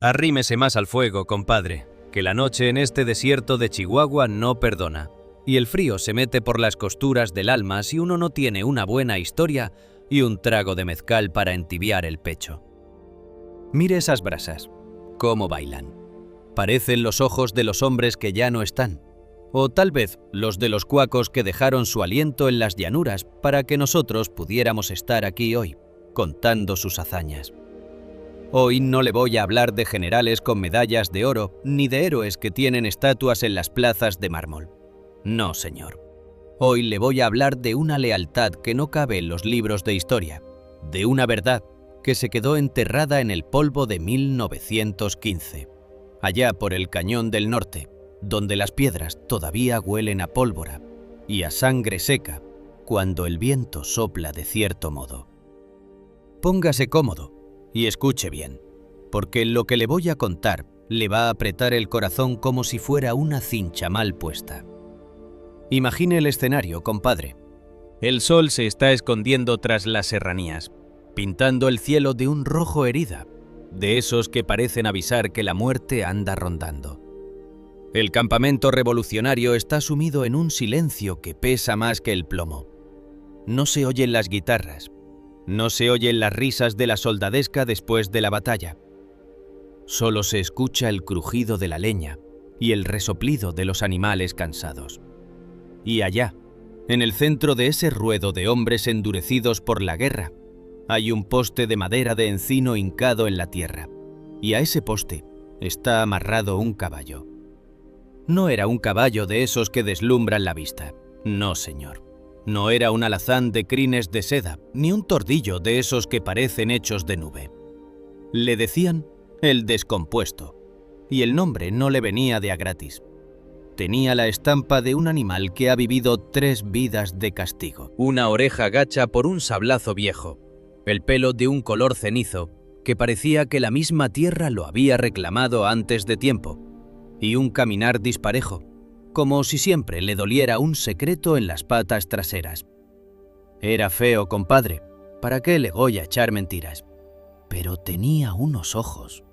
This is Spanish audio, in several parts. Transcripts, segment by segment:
Arrímese más al fuego, compadre, que la noche en este desierto de Chihuahua no perdona, y el frío se mete por las costuras del alma si uno no tiene una buena historia y un trago de mezcal para entibiar el pecho. Mire esas brasas, cómo bailan. Parecen los ojos de los hombres que ya no están, o tal vez los de los cuacos que dejaron su aliento en las llanuras para que nosotros pudiéramos estar aquí hoy, contando sus hazañas. Hoy no le voy a hablar de generales con medallas de oro, ni de héroes que tienen estatuas en las plazas de mármol. No, señor. Hoy le voy a hablar de una lealtad que no cabe en los libros de historia, de una verdad que se quedó enterrada en el polvo de 1915, allá por el Cañón del Norte, donde las piedras todavía huelen a pólvora y a sangre seca cuando el viento sopla de cierto modo. Póngase cómodo y escuche bien, porque lo que le voy a contar le va a apretar el corazón como si fuera una cincha mal puesta. Imagine el escenario, compadre. El sol se está escondiendo tras las serranías, pintando el cielo de un rojo herida, de esos que parecen avisar que la muerte anda rondando. El campamento revolucionario está sumido en un silencio que pesa más que el plomo. No se oyen las guitarras, no se oyen las risas de la soldadesca después de la batalla. Solo se escucha el crujido de la leña y el resoplido de los animales cansados. Y allá, en el centro de ese ruedo de hombres endurecidos por la guerra, hay un poste de madera de encino hincado en la tierra, y a ese poste está amarrado un caballo. No era un caballo de esos que deslumbran la vista, no, señor. No era un alazán de crines de seda, ni un tordillo de esos que parecen hechos de nube. Le decían el descompuesto, y el nombre no le venía de a gratis. Tenía la estampa de un animal que ha vivido 3 vidas de castigo. Una oreja gacha por un sablazo viejo, el pelo de un color cenizo, que parecía que la misma tierra lo había reclamado antes de tiempo, y un caminar disparejo, como si siempre le doliera un secreto en las patas traseras. Era feo, compadre, ¿para qué le voy a echar mentiras? Pero tenía unos ojos.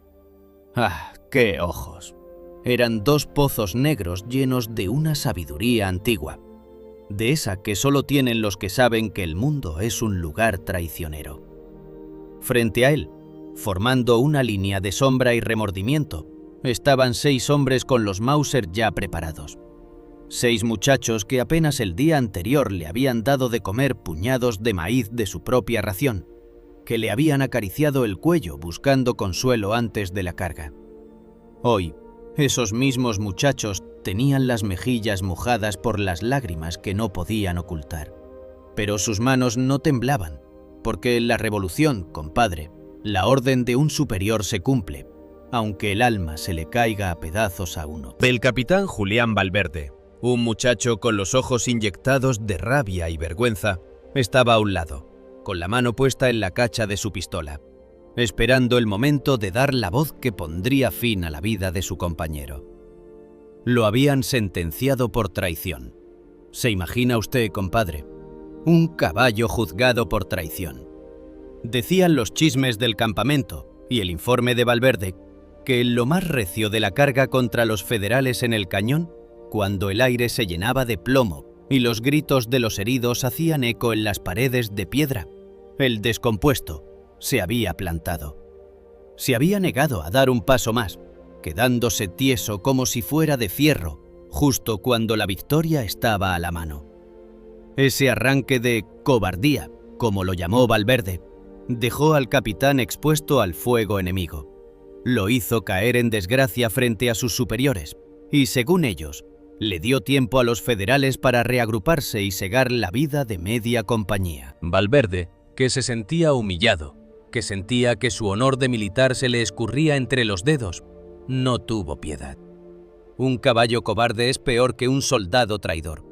¡Ah, qué ojos! Eran 2 pozos negros llenos de una sabiduría antigua, de esa que solo tienen los que saben que el mundo es un lugar traicionero. Frente a él, formando una línea de sombra y remordimiento, estaban 6 hombres con los Mauser ya preparados. 6 muchachos que apenas el día anterior le habían dado de comer puñados de maíz de su propia ración, que le habían acariciado el cuello buscando consuelo antes de la carga. Hoy, esos mismos muchachos tenían las mejillas mojadas por las lágrimas que no podían ocultar. Pero sus manos no temblaban, porque en la revolución, compadre, la orden de un superior se cumple, aunque el alma se le caiga a pedazos a uno. Del capitán Julián Valverde, un muchacho con los ojos inyectados de rabia y vergüenza, estaba a un lado, con la mano puesta en la cacha de su pistola, esperando el momento de dar la voz que pondría fin a la vida de su compañero. Lo habían sentenciado por traición. ¿Se imagina usted, compadre? Un caballo juzgado por traición. Decían los chismes del campamento y el informe de Valverde que en lo más recio de la carga contra los federales en el cañón, cuando el aire se llenaba de plomo y los gritos de los heridos hacían eco en las paredes de piedra, el descompuesto se había plantado. Se había negado a dar un paso más, quedándose tieso como si fuera de fierro, justo cuando la victoria estaba a la mano. Ese arranque de cobardía, como lo llamó Valverde, dejó al capitán expuesto al fuego enemigo. Lo hizo caer en desgracia frente a sus superiores, y según ellos, le dio tiempo a los federales para reagruparse y segar la vida de media compañía. Valverde, que se sentía humillado, que sentía que su honor de militar se le escurría entre los dedos, no tuvo piedad. Un caballo cobarde es peor que un soldado traidor,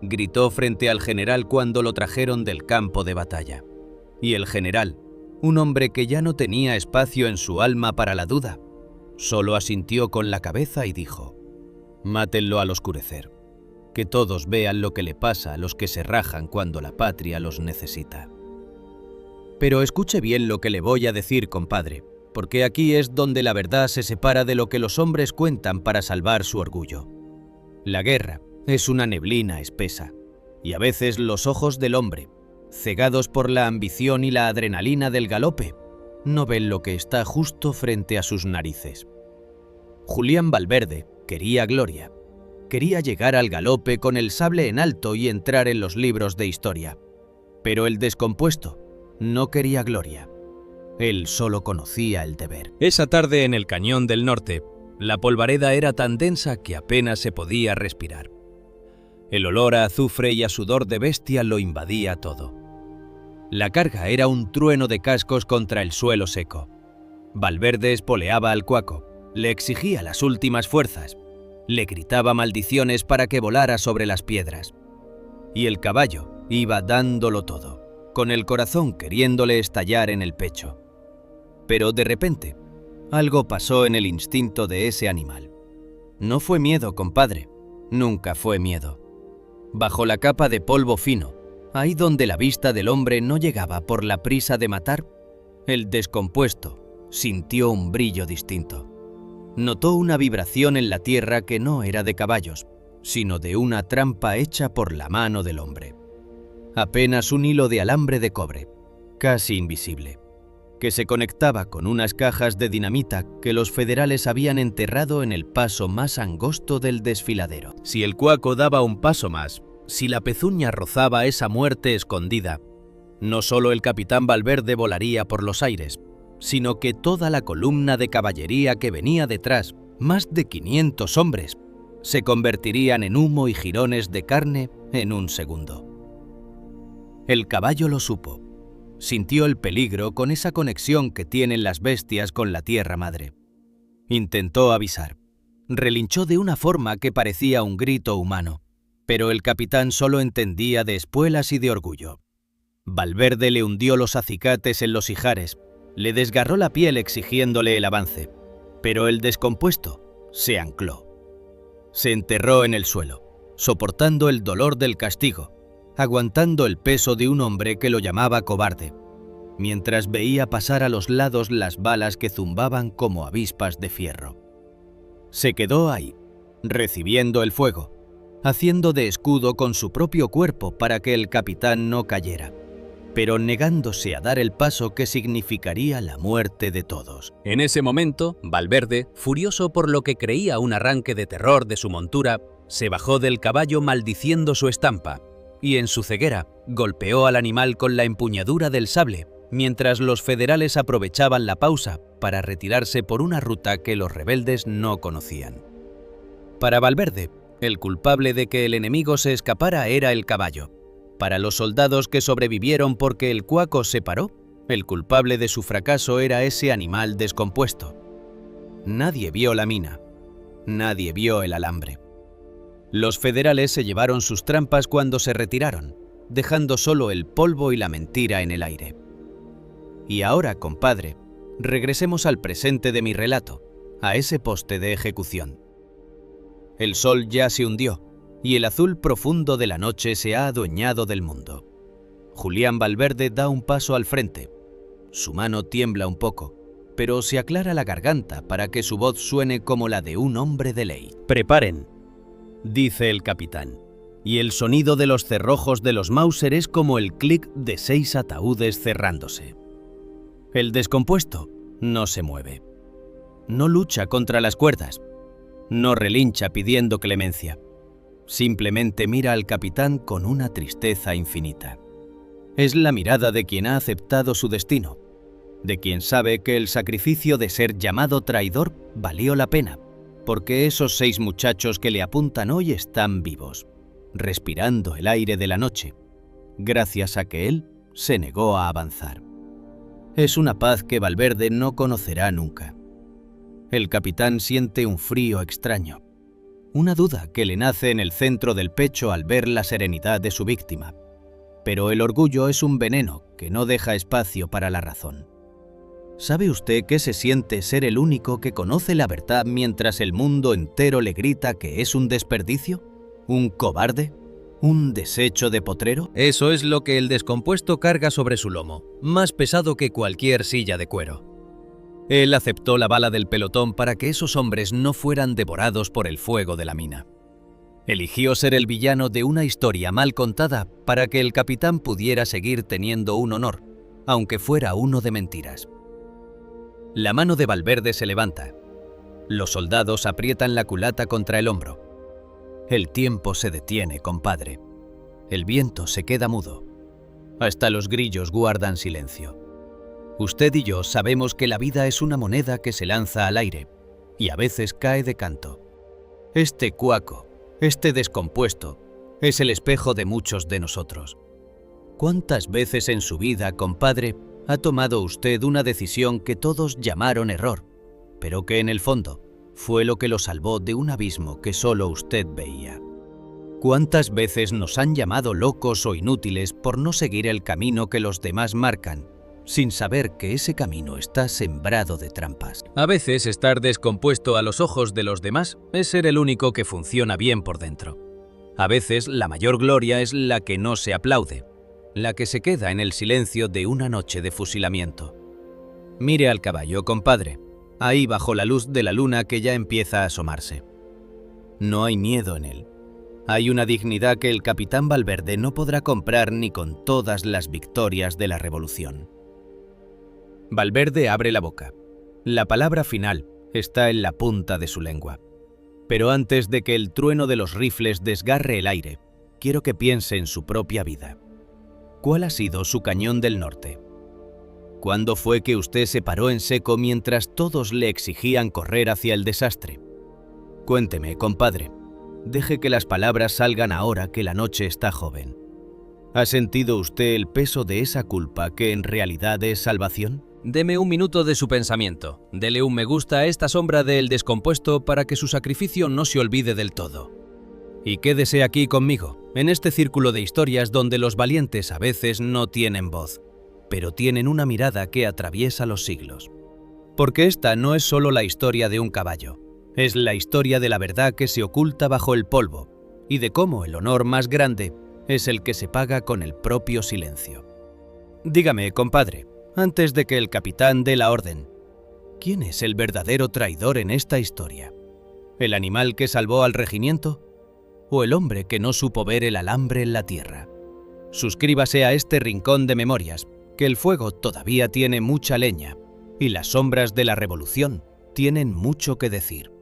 gritó frente al general cuando lo trajeron del campo de batalla. Y el general, un hombre que ya no tenía espacio en su alma para la duda, solo asintió con la cabeza y dijo: «Mátenlo al oscurecer, que todos vean lo que le pasa a los que se rajan cuando la patria los necesita». Pero escuche bien lo que le voy a decir, compadre, porque aquí es donde la verdad se separa de lo que los hombres cuentan para salvar su orgullo. La guerra es una neblina espesa, y a veces los ojos del hombre, cegados por la ambición y la adrenalina del galope, no ven lo que está justo frente a sus narices. Julián Valverde quería gloria. Quería llegar al galope con el sable en alto y entrar en los libros de historia. Pero el descompuesto no quería gloria. Él solo conocía el deber. Esa tarde en el Cañón del Norte, la polvareda era tan densa que apenas se podía respirar. El olor a azufre y a sudor de bestia lo invadía todo. La carga era un trueno de cascos contra el suelo seco. Valverde espoleaba al cuaco, le exigía las últimas fuerzas, le gritaba maldiciones para que volara sobre las piedras. Y el caballo iba dándolo todo, con el corazón queriéndole estallar en el pecho. Pero de repente, algo pasó en el instinto de ese animal. No fue miedo, compadre, nunca fue miedo. Bajo la capa de polvo fino, ahí donde la vista del hombre no llegaba por la prisa de matar, el descompuesto sintió un brillo distinto. Notó una vibración en la tierra que no era de caballos, sino de una trampa hecha por la mano del hombre. Apenas un hilo de alambre de cobre, casi invisible, que se conectaba con unas cajas de dinamita que los federales habían enterrado en el paso más angosto del desfiladero. Si el cuaco daba un paso más, si la pezuña rozaba esa muerte escondida, no solo el capitán Valverde volaría por los aires, sino que toda la columna de caballería que venía detrás, más de 500 hombres, se convertirían en humo y jirones de carne en un segundo. El caballo lo supo. Sintió el peligro con esa conexión que tienen las bestias con la tierra madre. Intentó avisar. Relinchó de una forma que parecía un grito humano, pero el capitán solo entendía de espuelas y de orgullo. Valverde le hundió los acicates en los ijares, le desgarró la piel exigiéndole el avance, pero el descompuesto se ancló. Se enterró en el suelo, soportando el dolor del castigo, aguantando el peso de un hombre que lo llamaba cobarde, mientras veía pasar a los lados las balas que zumbaban como avispas de fierro. Se quedó ahí, recibiendo el fuego, haciendo de escudo con su propio cuerpo para que el capitán no cayera, pero negándose a dar el paso que significaría la muerte de todos. En ese momento, Valverde, furioso por lo que creía un arranque de terror de su montura, se bajó del caballo maldiciendo su estampa, y en su ceguera golpeó al animal con la empuñadura del sable, mientras los federales aprovechaban la pausa para retirarse por una ruta que los rebeldes no conocían. Para Valverde, el culpable de que el enemigo se escapara era el caballo. Para los soldados que sobrevivieron porque el cuaco se paró, el culpable de su fracaso era ese animal descompuesto. Nadie vio la mina, nadie vio el alambre. Los federales se llevaron sus trampas cuando se retiraron, dejando solo el polvo y la mentira en el aire. Y ahora, compadre, regresemos al presente de mi relato, a ese poste de ejecución. El sol ya se hundió, y el azul profundo de la noche se ha adueñado del mundo. Julián Valverde da un paso al frente. Su mano tiembla un poco, pero se aclara la garganta para que su voz suene como la de un hombre de ley. «Preparen», dice el capitán, y el sonido de los cerrojos de los Mauser es como el clic de 6 ataúdes cerrándose. El descompuesto no se mueve. No lucha contra las cuerdas. No relincha pidiendo clemencia. Simplemente mira al capitán con una tristeza infinita. Es la mirada de quien ha aceptado su destino, de quien sabe que el sacrificio de ser llamado traidor valió la pena, porque esos 6 muchachos que le apuntan hoy están vivos, respirando el aire de la noche, gracias a que él se negó a avanzar. Es una paz que Valverde no conocerá nunca. El capitán siente un frío extraño, una duda que le nace en el centro del pecho al ver la serenidad de su víctima. Pero el orgullo es un veneno que no deja espacio para la razón. ¿Sabe usted qué se siente ser el único que conoce la verdad mientras el mundo entero le grita que es un desperdicio? ¿Un cobarde? ¿Un desecho de potrero? Eso es lo que el descompuesto carga sobre su lomo, más pesado que cualquier silla de cuero. Él aceptó la bala del pelotón para que esos hombres no fueran devorados por el fuego de la mina. Eligió ser el villano de una historia mal contada para que el capitán pudiera seguir teniendo un honor, aunque fuera uno de mentiras. La mano de Valverde se levanta. Los soldados aprietan la culata contra el hombro. El tiempo se detiene, compadre. El viento se queda mudo. Hasta los grillos guardan silencio. Usted y yo sabemos que la vida es una moneda que se lanza al aire y a veces cae de canto. Este cuaco, este descompuesto, es el espejo de muchos de nosotros. ¿Cuántas veces en su vida, compadre, ha tomado usted una decisión que todos llamaron error, pero que en el fondo fue lo que lo salvó de un abismo que solo usted veía? ¿Cuántas veces nos han llamado locos o inútiles por no seguir el camino que los demás marcan, sin saber que ese camino está sembrado de trampas? A veces estar descompuesto a los ojos de los demás es ser el único que funciona bien por dentro. A veces la mayor gloria es la que no se aplaude, la que se queda en el silencio de una noche de fusilamiento. Mire al caballo, compadre, ahí bajo la luz de la luna que ya empieza a asomarse. No hay miedo en él. Hay una dignidad que el capitán Valverde no podrá comprar ni con todas las victorias de la revolución. Valverde abre la boca. La palabra final está en la punta de su lengua. Pero antes de que el trueno de los rifles desgarre el aire, quiero que piense en su propia vida. ¿Cuál ha sido su cañón del norte? ¿Cuándo fue que usted se paró en seco mientras todos le exigían correr hacia el desastre? Cuénteme, compadre. Deje que las palabras salgan ahora que la noche está joven. ¿Ha sentido usted el peso de esa culpa que en realidad es salvación? Deme un minuto de su pensamiento. Dele un me gusta a esta sombra del descompuesto para que su sacrificio no se olvide del todo. Y quédese aquí conmigo, en este círculo de historias donde los valientes a veces no tienen voz, pero tienen una mirada que atraviesa los siglos. Porque esta no es solo la historia de un caballo, es la historia de la verdad que se oculta bajo el polvo y de cómo el honor más grande es el que se paga con el propio silencio. Dígame, compadre, antes de que el capitán dé la orden, ¿quién es el verdadero traidor en esta historia? ¿El animal que salvó al regimiento? ¿O el hombre que no supo ver el alambre en la tierra? Suscríbase a este rincón de memorias, que el fuego todavía tiene mucha leña y las sombras de la revolución tienen mucho que decir.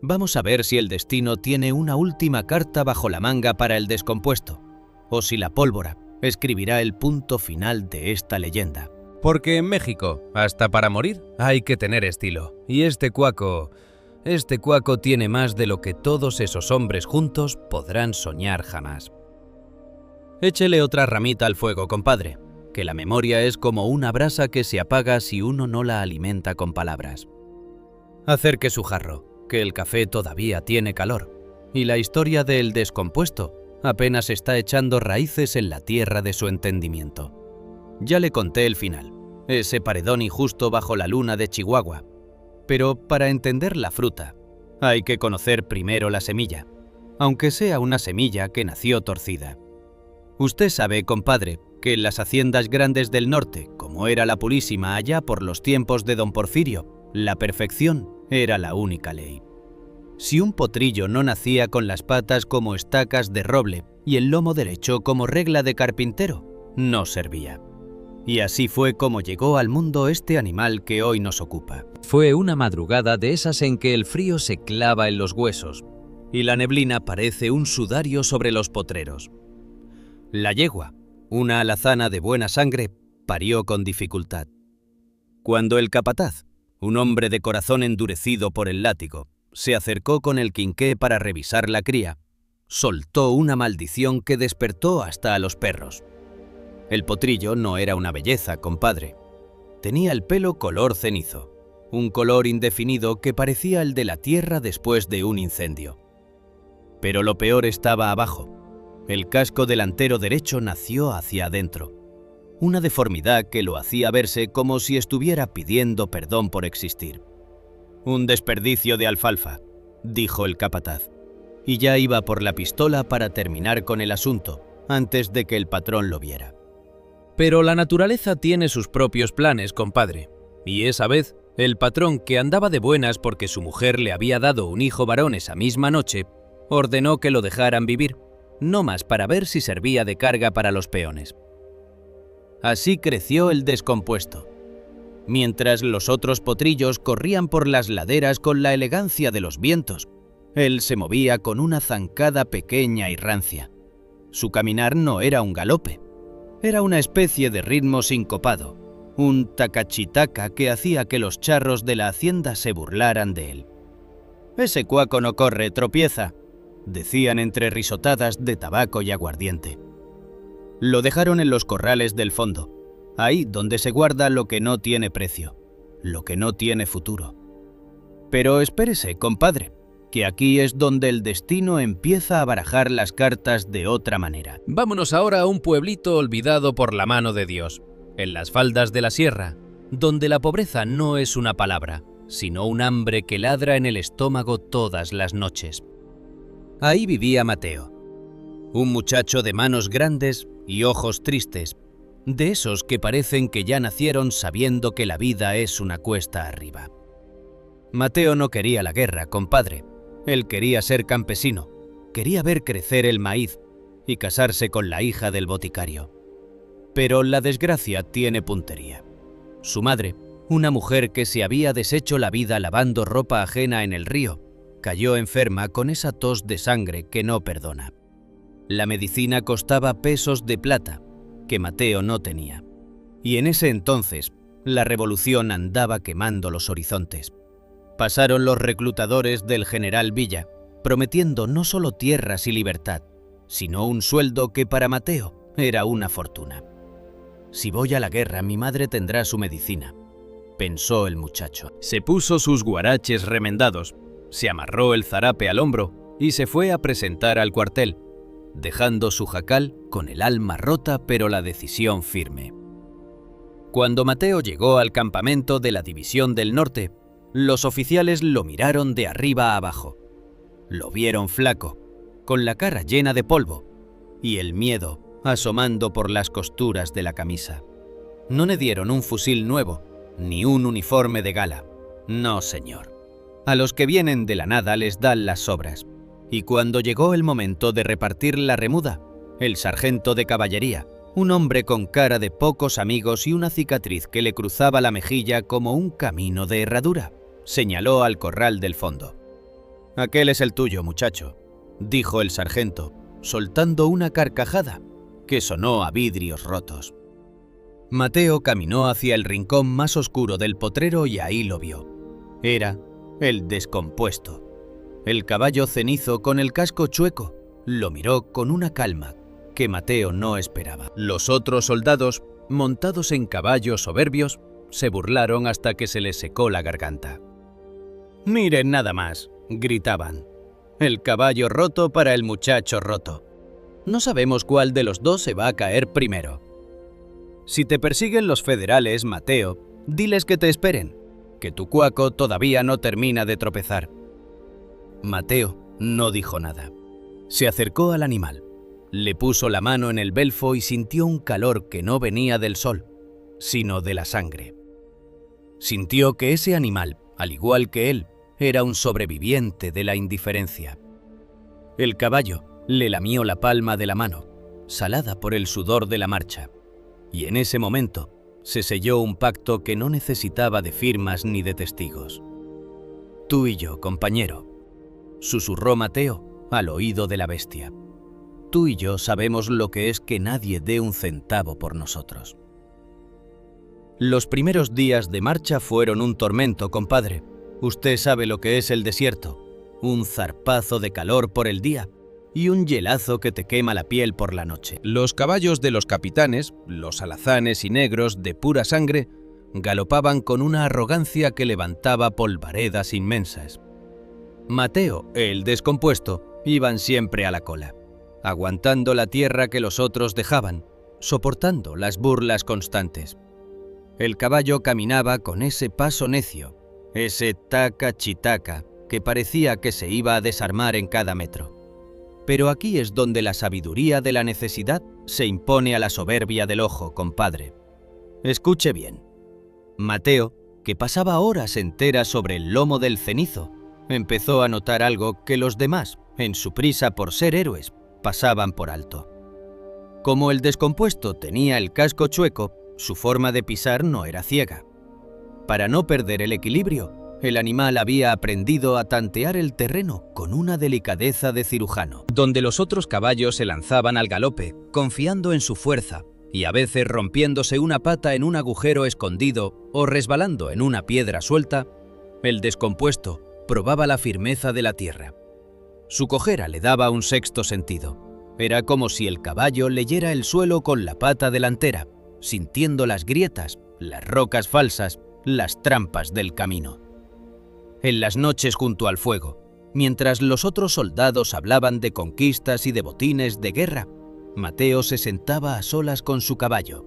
Vamos a ver si el destino tiene una última carta bajo la manga para el descompuesto, o si la pólvora escribirá el punto final de esta leyenda. Porque en México, hasta para morir, hay que tener estilo. Y este cuaco tiene más de lo que todos esos hombres juntos podrán soñar jamás. Échele otra ramita al fuego, compadre, que la memoria es como una brasa que se apaga si uno no la alimenta con palabras. Acerque su jarro, que el café todavía tiene calor, y la historia del descompuesto apenas está echando raíces en la tierra de su entendimiento. Ya le conté el final, ese paredón injusto bajo la luna de Chihuahua. Pero para entender la fruta, hay que conocer primero la semilla, aunque sea una semilla que nació torcida. Usted sabe, compadre, que en las haciendas grandes del norte, como era la Purísima allá por los tiempos de don Porfirio, la perfección era la única ley. Si un potrillo no nacía con las patas como estacas de roble y el lomo derecho como regla de carpintero, no servía. Y así fue como llegó al mundo este animal que hoy nos ocupa. Fue una madrugada de esas en que el frío se clava en los huesos y la neblina parece un sudario sobre los potreros. La yegua, una alazana de buena sangre, parió con dificultad. Cuando el capataz, un hombre de corazón endurecido por el látigo, se acercó con el quinqué para revisar la cría, soltó una maldición que despertó hasta a los perros. El potrillo no era una belleza, compadre. Tenía el pelo color cenizo, un color indefinido que parecía el de la tierra después de un incendio. Pero lo peor estaba abajo. El casco delantero derecho nació hacia adentro, una deformidad que lo hacía verse como si estuviera pidiendo perdón por existir. «Un desperdicio de alfalfa», dijo el capataz, y ya iba por la pistola para terminar con el asunto, antes de que el patrón lo viera. Pero la naturaleza tiene sus propios planes, compadre, y esa vez El patrón, que andaba de buenas porque su mujer le había dado un hijo varón esa misma noche, ordenó que lo dejaran vivir, no más para ver si servía de carga para los peones. Así creció el descompuesto. Mientras los otros potrillos corrían por las laderas con la elegancia de los vientos, él se movía con una zancada pequeña y rancia. Su caminar no era un galope, era una especie de ritmo sincopado, un tacachitaca que hacía que los charros de la hacienda se burlaran de él. «Ese cuaco no corre, tropieza», decían entre risotadas de tabaco y aguardiente. Lo dejaron en los corrales del fondo, ahí donde se guarda lo que no tiene precio, lo que no tiene futuro. Pero espérese, compadre, que aquí es donde el destino empieza a barajar las cartas de otra manera. Vámonos ahora a un pueblito olvidado por la mano de Dios, en las faldas de la sierra, donde la pobreza no es una palabra, sino un hambre que ladra en el estómago todas las noches. Ahí vivía Mateo, un muchacho de manos grandes y ojos tristes, de esos que parecen que ya nacieron sabiendo que la vida es una cuesta arriba. Mateo no quería la guerra, compadre. Él quería ser campesino, quería ver crecer el maíz y casarse con la hija del boticario. Pero la desgracia tiene puntería. Su madre, una mujer que se había deshecho la vida lavando ropa ajena en el río, cayó enferma con esa tos de sangre que no perdona. La medicina costaba pesos de plata, que Mateo no tenía. Y en ese entonces, la revolución andaba quemando los horizontes. Pasaron los reclutadores del general Villa, prometiendo no solo tierras y libertad, sino un sueldo que para Mateo era una fortuna. «Si voy a la guerra, mi madre tendrá su medicina», pensó el muchacho. Se puso sus guaraches remendados, se amarró el zarape al hombro y se fue a presentar al cuartel, dejando su jacal con el alma rota pero la decisión firme. Cuando Mateo llegó al campamento de la División del Norte, los oficiales lo miraron de arriba a abajo. Lo vieron flaco, con la cara llena de polvo y el miedo asomando por las costuras de la camisa. No le dieron un fusil nuevo, ni un uniforme de gala. No, señor. A los que vienen de la nada les dan las sobras. Y cuando llegó el momento de repartir la remuda, el sargento de caballería, un hombre con cara de pocos amigos y una cicatriz que le cruzaba la mejilla como un camino de herradura, señaló al corral del fondo. «Aquel es el tuyo, muchacho», dijo el sargento, soltando una carcajada que sonó a vidrios rotos. Mateo caminó hacia el rincón más oscuro del potrero y ahí lo vio. Era el descompuesto. El caballo cenizo con el casco chueco lo miró con una calma que Mateo no esperaba. Los otros soldados, montados en caballos soberbios, se burlaron hasta que se les secó la garganta. «Miren nada más», gritaban. «El caballo roto para el muchacho roto. No sabemos cuál de los dos se va a caer primero. Si te persiguen los federales, Mateo, diles que te esperen, que tu cuaco todavía no termina de tropezar». Mateo no dijo nada. Se acercó al animal, le puso la mano en el belfo y sintió un calor que no venía del sol, sino de la sangre. Sintió que ese animal, al igual que él, era un sobreviviente de la indiferencia. El caballo le lamió la palma de la mano, salada por el sudor de la marcha, y en ese momento se selló un pacto que no necesitaba de firmas ni de testigos. «Tú y yo, compañero», susurró Mateo al oído de la bestia. «Tú y yo sabemos lo que es que nadie dé un centavo por nosotros». Los primeros días de marcha fueron un tormento, compadre. Usted sabe lo que es el desierto, un zarpazo de calor por el día y un hielazo que te quema la piel por la noche. Los caballos de los capitanes, los alazanes y negros de pura sangre, galopaban con una arrogancia que levantaba polvaredas inmensas. Mateo, el descompuesto, iban siempre a la cola, aguantando la tierra que los otros dejaban, soportando las burlas constantes. El caballo caminaba con ese paso necio, ese taca-chitaca que parecía que se iba a desarmar en cada metro. Pero aquí es donde la sabiduría de la necesidad se impone a la soberbia del ojo, compadre. Escuche bien. Mateo que pasaba horas enteras sobre el lomo del cenizo, empezó a notar algo que los demás, en su prisa por ser héroes, pasaban por alto. Como el descompuesto tenía el casco chueco, su forma de pisar no era ciega. Para no perder el equilibrio, el animal había aprendido a tantear el terreno con una delicadeza de cirujano. Donde los otros caballos se lanzaban al galope, confiando en su fuerza, y a veces rompiéndose una pata en un agujero escondido o resbalando en una piedra suelta, el descompuesto probaba la firmeza de la tierra. Su cojera le daba un sexto sentido. Era como si el caballo leyera el suelo con la pata delantera, sintiendo las grietas, las rocas falsas, las trampas del camino. En las noches junto al fuego, mientras los otros soldados hablaban de conquistas y de botines de guerra, Mateo se sentaba a solas con su caballo.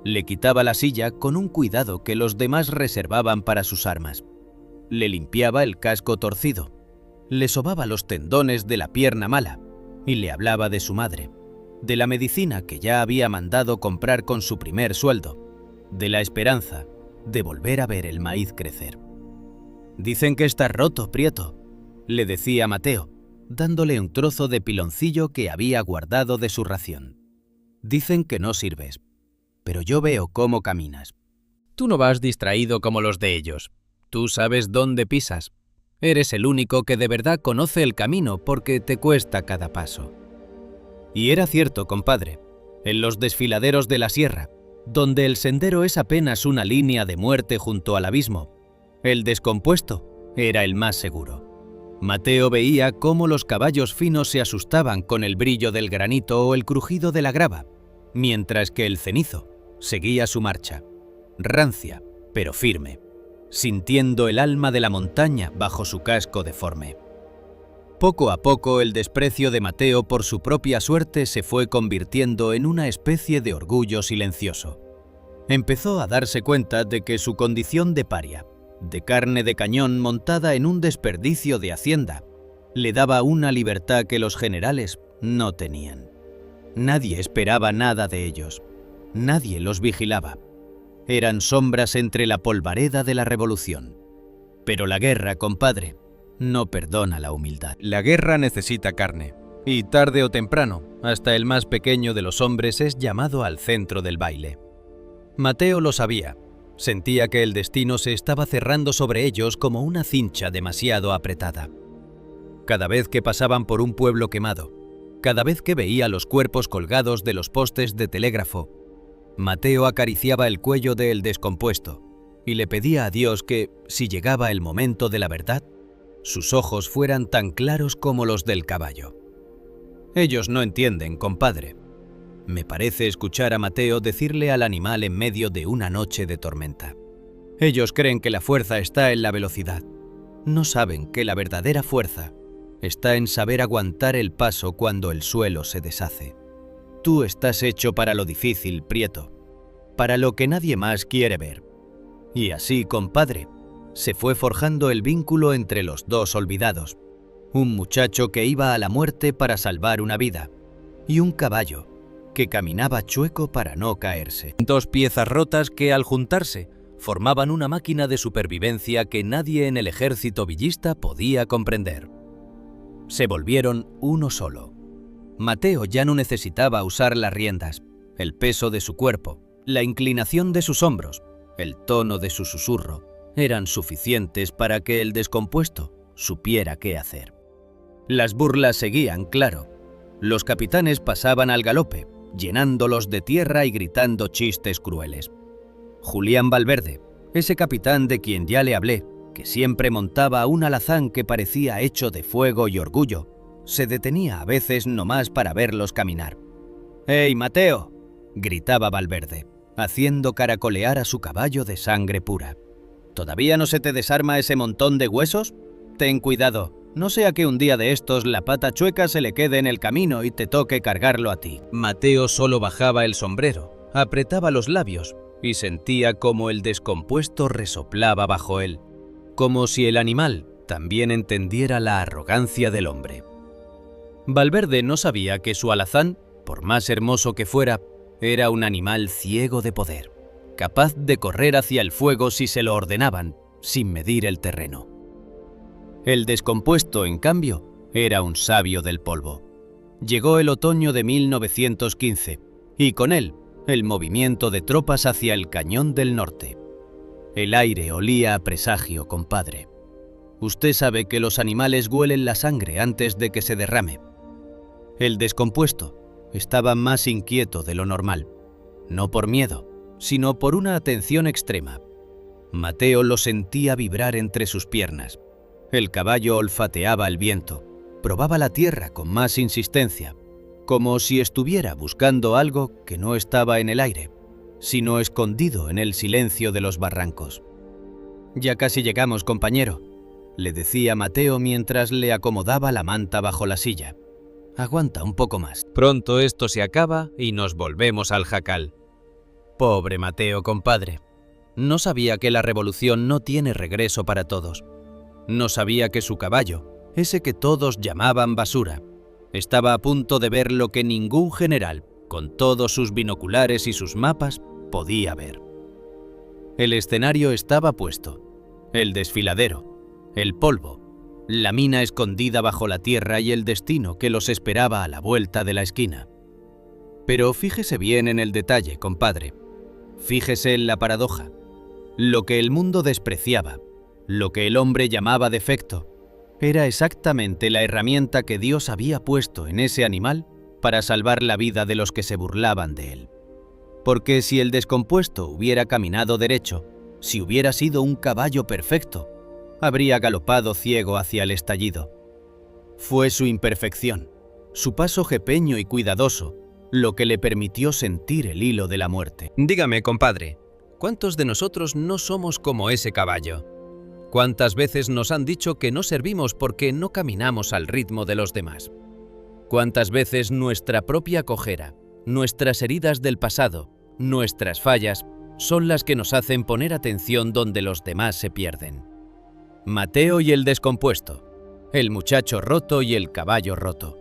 Le quitaba la silla con un cuidado que los demás reservaban para sus armas. Le limpiaba el casco torcido, le sobaba los tendones de la pierna mala y le hablaba de su madre, de la medicina que ya había mandado comprar con su primer sueldo, de la esperanza de volver a ver el maíz crecer. «Dicen que estás roto, Prieto», le decía Mateo, dándole un trozo de piloncillo que había guardado de su ración. «Dicen que no sirves, pero yo veo cómo caminas. Tú no vas distraído como los de ellos. Tú sabes dónde pisas. Eres el único que de verdad conoce el camino porque te cuesta cada paso». Y era cierto, compadre. En los desfiladeros de la sierra, donde el sendero es apenas una línea de muerte junto al abismo, el descompuesto era el más seguro. Mateo veía cómo los caballos finos se asustaban con el brillo del granito o el crujido de la grava, mientras que el cenizo seguía su marcha, rancia pero firme, sintiendo el alma de la montaña bajo su casco deforme. Poco a poco el desprecio de Mateo por su propia suerte se fue convirtiendo en una especie de orgullo silencioso. Empezó a darse cuenta de que su condición de paria, de carne de cañón montada en un desperdicio de hacienda, le daba una libertad que los generales no tenían. Nadie esperaba nada de ellos, nadie los vigilaba. Eran sombras entre la polvareda de la revolución. Pero la guerra, compadre, no perdona la humildad. La guerra necesita carne, y tarde o temprano, hasta el más pequeño de los hombres es llamado al centro del baile. Mateo lo sabía. Sentía que el destino se estaba cerrando sobre ellos como una cincha demasiado apretada. Cada vez que pasaban por un pueblo quemado, cada vez que veía los cuerpos colgados de los postes de telégrafo, Mateo acariciaba el cuello del descompuesto y le pedía a Dios que, si llegaba el momento de la verdad, sus ojos fueran tan claros como los del caballo. Ellos no entienden, compadre. Me parece escuchar a Mateo decirle al animal en medio de una noche de tormenta. Ellos creen que la fuerza está en la velocidad. No saben que la verdadera fuerza está en saber aguantar el paso cuando el suelo se deshace. Tú estás hecho para lo difícil, Prieto, para lo que nadie más quiere ver. Y así, compadre, se fue forjando el vínculo entre los dos olvidados. Un muchacho que iba a la muerte para salvar una vida, y un caballo que caminaba chueco para no caerse. Dos piezas rotas que, al juntarse, formaban una máquina de supervivencia que nadie en el ejército villista podía comprender. Se volvieron uno solo. Mateo ya no necesitaba usar las riendas, el peso de su cuerpo, la inclinación de sus hombros, el tono de su susurro, eran suficientes para que el descompuesto supiera qué hacer. Las burlas seguían, claro. Los capitanes pasaban al galope, llenándolos de tierra y gritando chistes crueles. Julián Valverde, ese capitán de quien ya le hablé, que siempre montaba un alazán que parecía hecho de fuego y orgullo, se detenía a veces nomás para verlos caminar. «¡Hey, Mateo!», gritaba Valverde, haciendo caracolear a su caballo de sangre pura. «¿Todavía no se te desarma ese montón de huesos? Ten cuidado, no sea que un día de estos la pata chueca se le quede en el camino y te toque cargarlo a ti». Mateo solo bajaba el sombrero, apretaba los labios y sentía como el descompuesto resoplaba bajo él, como si el animal también entendiera la arrogancia del hombre. Valverde no sabía que su alazán, por más hermoso que fuera, era un animal ciego de poder, capaz de correr hacia el fuego si se lo ordenaban, sin medir el terreno. El descompuesto, en cambio, era un sabio del polvo. Llegó el otoño de 1915 y con él el movimiento de tropas hacia el Cañón del Norte. El aire olía a presagio, compadre. Usted sabe que los animales huelen la sangre antes de que se derrame. El descompuesto estaba más inquieto de lo normal, no por miedo, sino por una atención extrema. Mateo lo sentía vibrar entre sus piernas. El caballo olfateaba el viento, probaba la tierra con más insistencia, como si estuviera buscando algo que no estaba en el aire, sino escondido en el silencio de los barrancos. «Ya casi llegamos, compañero», le decía Mateo mientras le acomodaba la manta bajo la silla. «Aguanta un poco más». Pronto esto se acaba y nos volvemos al jacal. Pobre Mateo, compadre. No sabía que la revolución no tiene regreso para todos. No sabía que su caballo, ese que todos llamaban basura, estaba a punto de ver lo que ningún general, con todos sus binoculares y sus mapas, podía ver. El escenario estaba puesto. El desfiladero, el polvo, la mina escondida bajo la tierra y el destino que los esperaba a la vuelta de la esquina. Pero fíjese bien en el detalle, compadre. Fíjese en la paradoja. Lo que el mundo despreciaba, lo que el hombre llamaba defecto, era exactamente la herramienta que Dios había puesto en ese animal para salvar la vida de los que se burlaban de él. Porque si el descompuesto hubiera caminado derecho, si hubiera sido un caballo perfecto, habría galopado ciego hacia el estallido. Fue su imperfección, su paso jepeño y cuidadoso, lo que le permitió sentir el hilo de la muerte. Dígame, compadre, ¿cuántos de nosotros no somos como ese caballo? ¿Cuántas veces nos han dicho que no servimos porque no caminamos al ritmo de los demás? ¿Cuántas veces nuestra propia cojera, nuestras heridas del pasado, nuestras fallas, son las que nos hacen poner atención donde los demás se pierden? Mateo y el descompuesto, el muchacho roto y el caballo roto.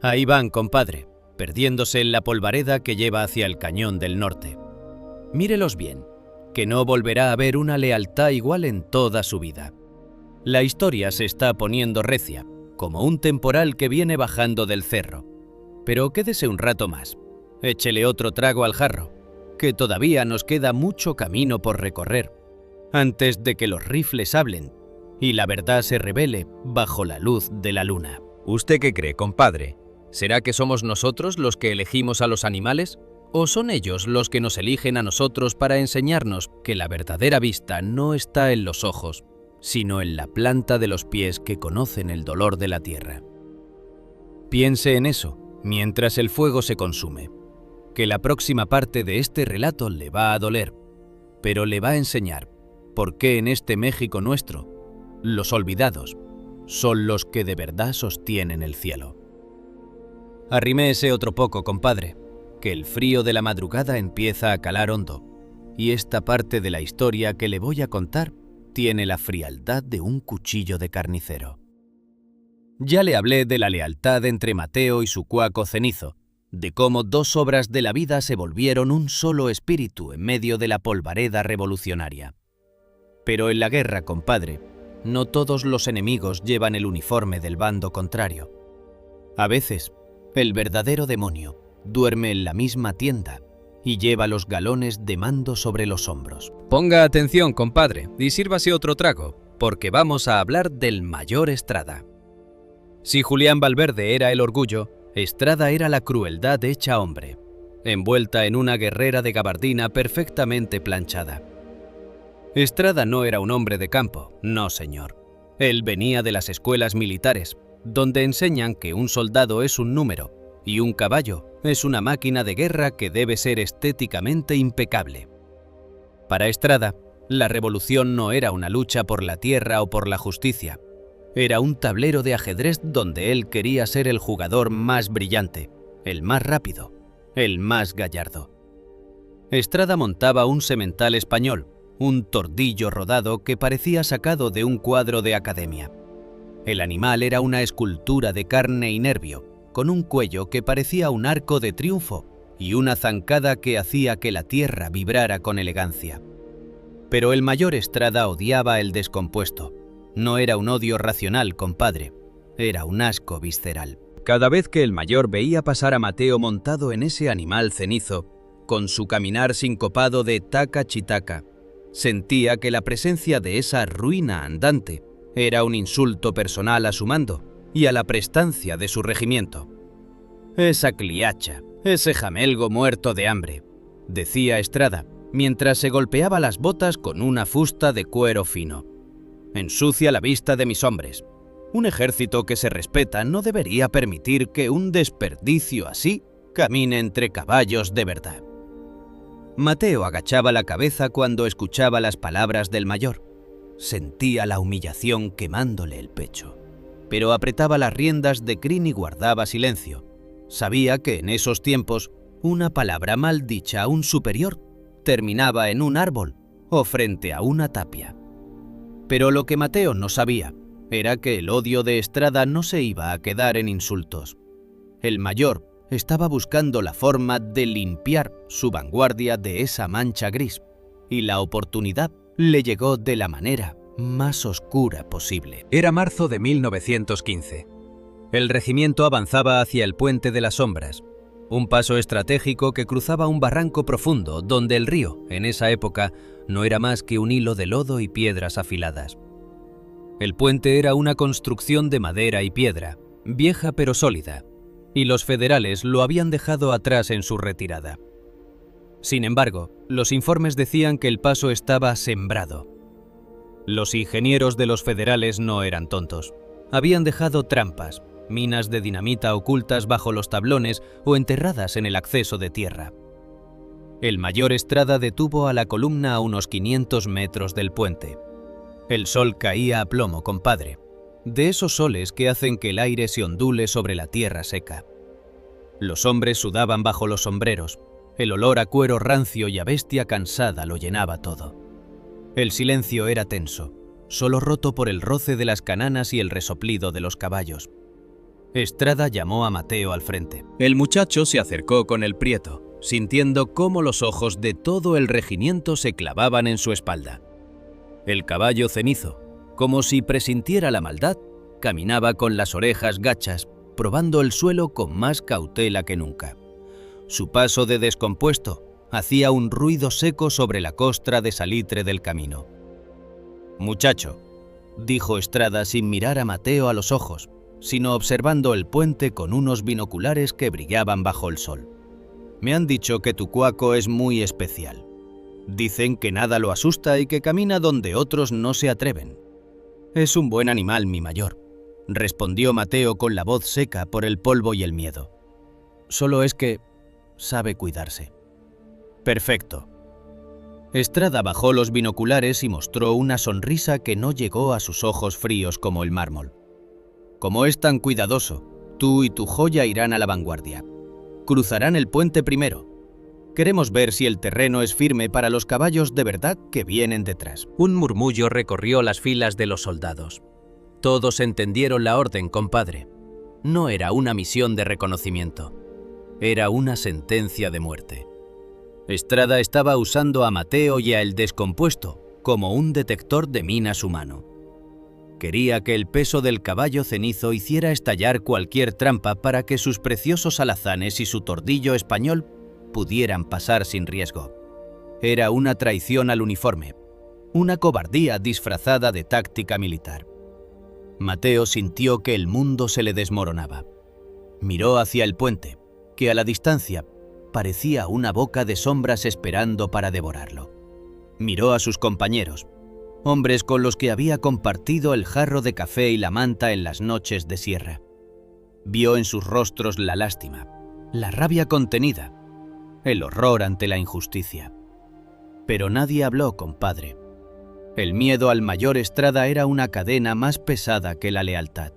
Ahí van, compadre, perdiéndose en la polvareda que lleva hacia el Cañón del Norte. Mírelos bien, que no volverá a haber una lealtad igual en toda su vida. La historia se está poniendo recia, como un temporal que viene bajando del cerro. Pero quédese un rato más, échele otro trago al jarro, que todavía nos queda mucho camino por recorrer, antes de que los rifles hablen y la verdad se revele bajo la luz de la luna. ¿Usted qué cree, compadre? ¿Será que somos nosotros los que elegimos a los animales? ¿O son ellos los que nos eligen a nosotros para enseñarnos que la verdadera vista no está en los ojos, sino en la planta de los pies que conocen el dolor de la tierra? Piense en eso mientras el fuego se consume, que la próxima parte de este relato le va a doler, pero le va a enseñar por qué en este México nuestro, los olvidados son los que de verdad sostienen el cielo. Arrimese otro poco, compadre, que el frío de la madrugada empieza a calar hondo, y esta parte de la historia que le voy a contar tiene la frialdad de un cuchillo de carnicero. Ya le hablé de la lealtad entre Mateo y su cuaco Cenizo, de cómo dos obras de la vida se volvieron un solo espíritu en medio de la polvareda revolucionaria. Pero en la guerra, compadre, no todos los enemigos llevan el uniforme del bando contrario. A veces, el verdadero demonio duerme en la misma tienda y lleva los galones de mando sobre los hombros. Ponga atención, compadre, y sírvase otro trago, porque vamos a hablar del mayor Estrada. Si Julián Valverde era el orgullo, Estrada era la crueldad hecha hombre, envuelta en una guerrera de gabardina perfectamente planchada. Estrada no era un hombre de campo, no señor. Él venía de las escuelas militares, donde enseñan que un soldado es un número y un caballo es una máquina de guerra que debe ser estéticamente impecable. Para Estrada, la revolución no era una lucha por la tierra o por la justicia. Era un tablero de ajedrez donde él quería ser el jugador más brillante, el más rápido, el más gallardo. Estrada montaba un semental español, un tordillo rodado que parecía sacado de un cuadro de academia. El animal era una escultura de carne y nervio, con un cuello que parecía un arco de triunfo y una zancada que hacía que la tierra vibrara con elegancia. Pero el mayor Estrada odiaba el descompuesto. No era un odio racional, compadre, era un asco visceral. Cada vez que el mayor veía pasar a Mateo montado en ese animal cenizo, con su caminar sincopado de taca chitaca, sentía que la presencia de esa ruina andante era un insulto personal a su mando y a la prestancia de su regimiento. «Esa cliacha, ese jamelgo muerto de hambre», decía Estrada, mientras se golpeaba las botas con una fusta de cuero fino. «Ensucia la vista de mis hombres. Un ejército que se respeta no debería permitir que un desperdicio así camine entre caballos de verdad». Mateo agachaba la cabeza cuando escuchaba las palabras del mayor. Sentía la humillación quemándole el pecho, pero apretaba las riendas de crin y guardaba silencio. Sabía que en esos tiempos una palabra mal dicha a un superior terminaba en un árbol o frente a una tapia. Pero lo que Mateo no sabía era que el odio de Estrada no se iba a quedar en insultos. El mayor estaba buscando la forma de limpiar su vanguardia de esa mancha gris, y la oportunidad le llegó de la manera más oscura posible. Era marzo de 1915. El regimiento avanzaba hacia el Puente de las Sombras, un paso estratégico que cruzaba un barranco profundo donde el río, en esa época, no era más que un hilo de lodo y piedras afiladas. El puente era una construcción de madera y piedra, vieja pero sólida, y los federales lo habían dejado atrás en su retirada. Sin embargo, los informes decían que el paso estaba sembrado. Los ingenieros de los federales no eran tontos. Habían dejado trampas, minas de dinamita ocultas bajo los tablones o enterradas en el acceso de tierra. El mayor Estrada detuvo a la columna a unos 500 metros del puente. El sol caía a plomo, compadre, de esos soles que hacen que el aire se ondule sobre la tierra seca. Los hombres sudaban bajo los sombreros, el olor a cuero rancio y a bestia cansada lo llenaba todo. El silencio era tenso, solo roto por el roce de las cananas y el resoplido de los caballos. Estrada llamó a Mateo al frente. El muchacho se acercó con el prieto, sintiendo cómo los ojos de todo el regimiento se clavaban en su espalda. El caballo cenizo, como si presintiera la maldad, caminaba con las orejas gachas, probando el suelo con más cautela que nunca. Su paso de descompuesto hacía un ruido seco sobre la costra de salitre del camino. «Muchacho», dijo Estrada sin mirar a Mateo a los ojos, sino observando el puente con unos binoculares que brillaban bajo el sol. «Me han dicho que tu cuaco es muy especial. Dicen que nada lo asusta y que camina donde otros no se atreven». «Es un buen animal, mi mayor», respondió Mateo con la voz seca por el polvo y el miedo. «Solo es que sabe cuidarse». «Perfecto». Estrada bajó los binoculares y mostró una sonrisa que no llegó a sus ojos fríos como el mármol. «Como es tan cuidadoso, tú y tu joya irán a la vanguardia. Cruzarán el puente primero. Queremos ver si el terreno es firme para los caballos de verdad que vienen detrás». Un murmullo recorrió las filas de los soldados. Todos entendieron la orden, compadre. No era una misión de reconocimiento. Era una sentencia de muerte. Estrada estaba usando a Mateo y a el descompuesto como un detector de minas humano. Quería que el peso del caballo cenizo hiciera estallar cualquier trampa para que sus preciosos alazanes y su tordillo español pudieran pasar sin riesgo. Era una traición al uniforme, una cobardía disfrazada de táctica militar. Mateo sintió que el mundo se le desmoronaba. Miró hacia el puente, que a la distancia parecía una boca de sombras esperando para devorarlo. Miró a sus compañeros, hombres con los que había compartido el jarro de café y la manta en las noches de sierra. Vio en sus rostros la lástima, la rabia contenida, el horror ante la injusticia. Pero nadie habló, compadre. El miedo al mayor Estrada era una cadena más pesada que la lealtad.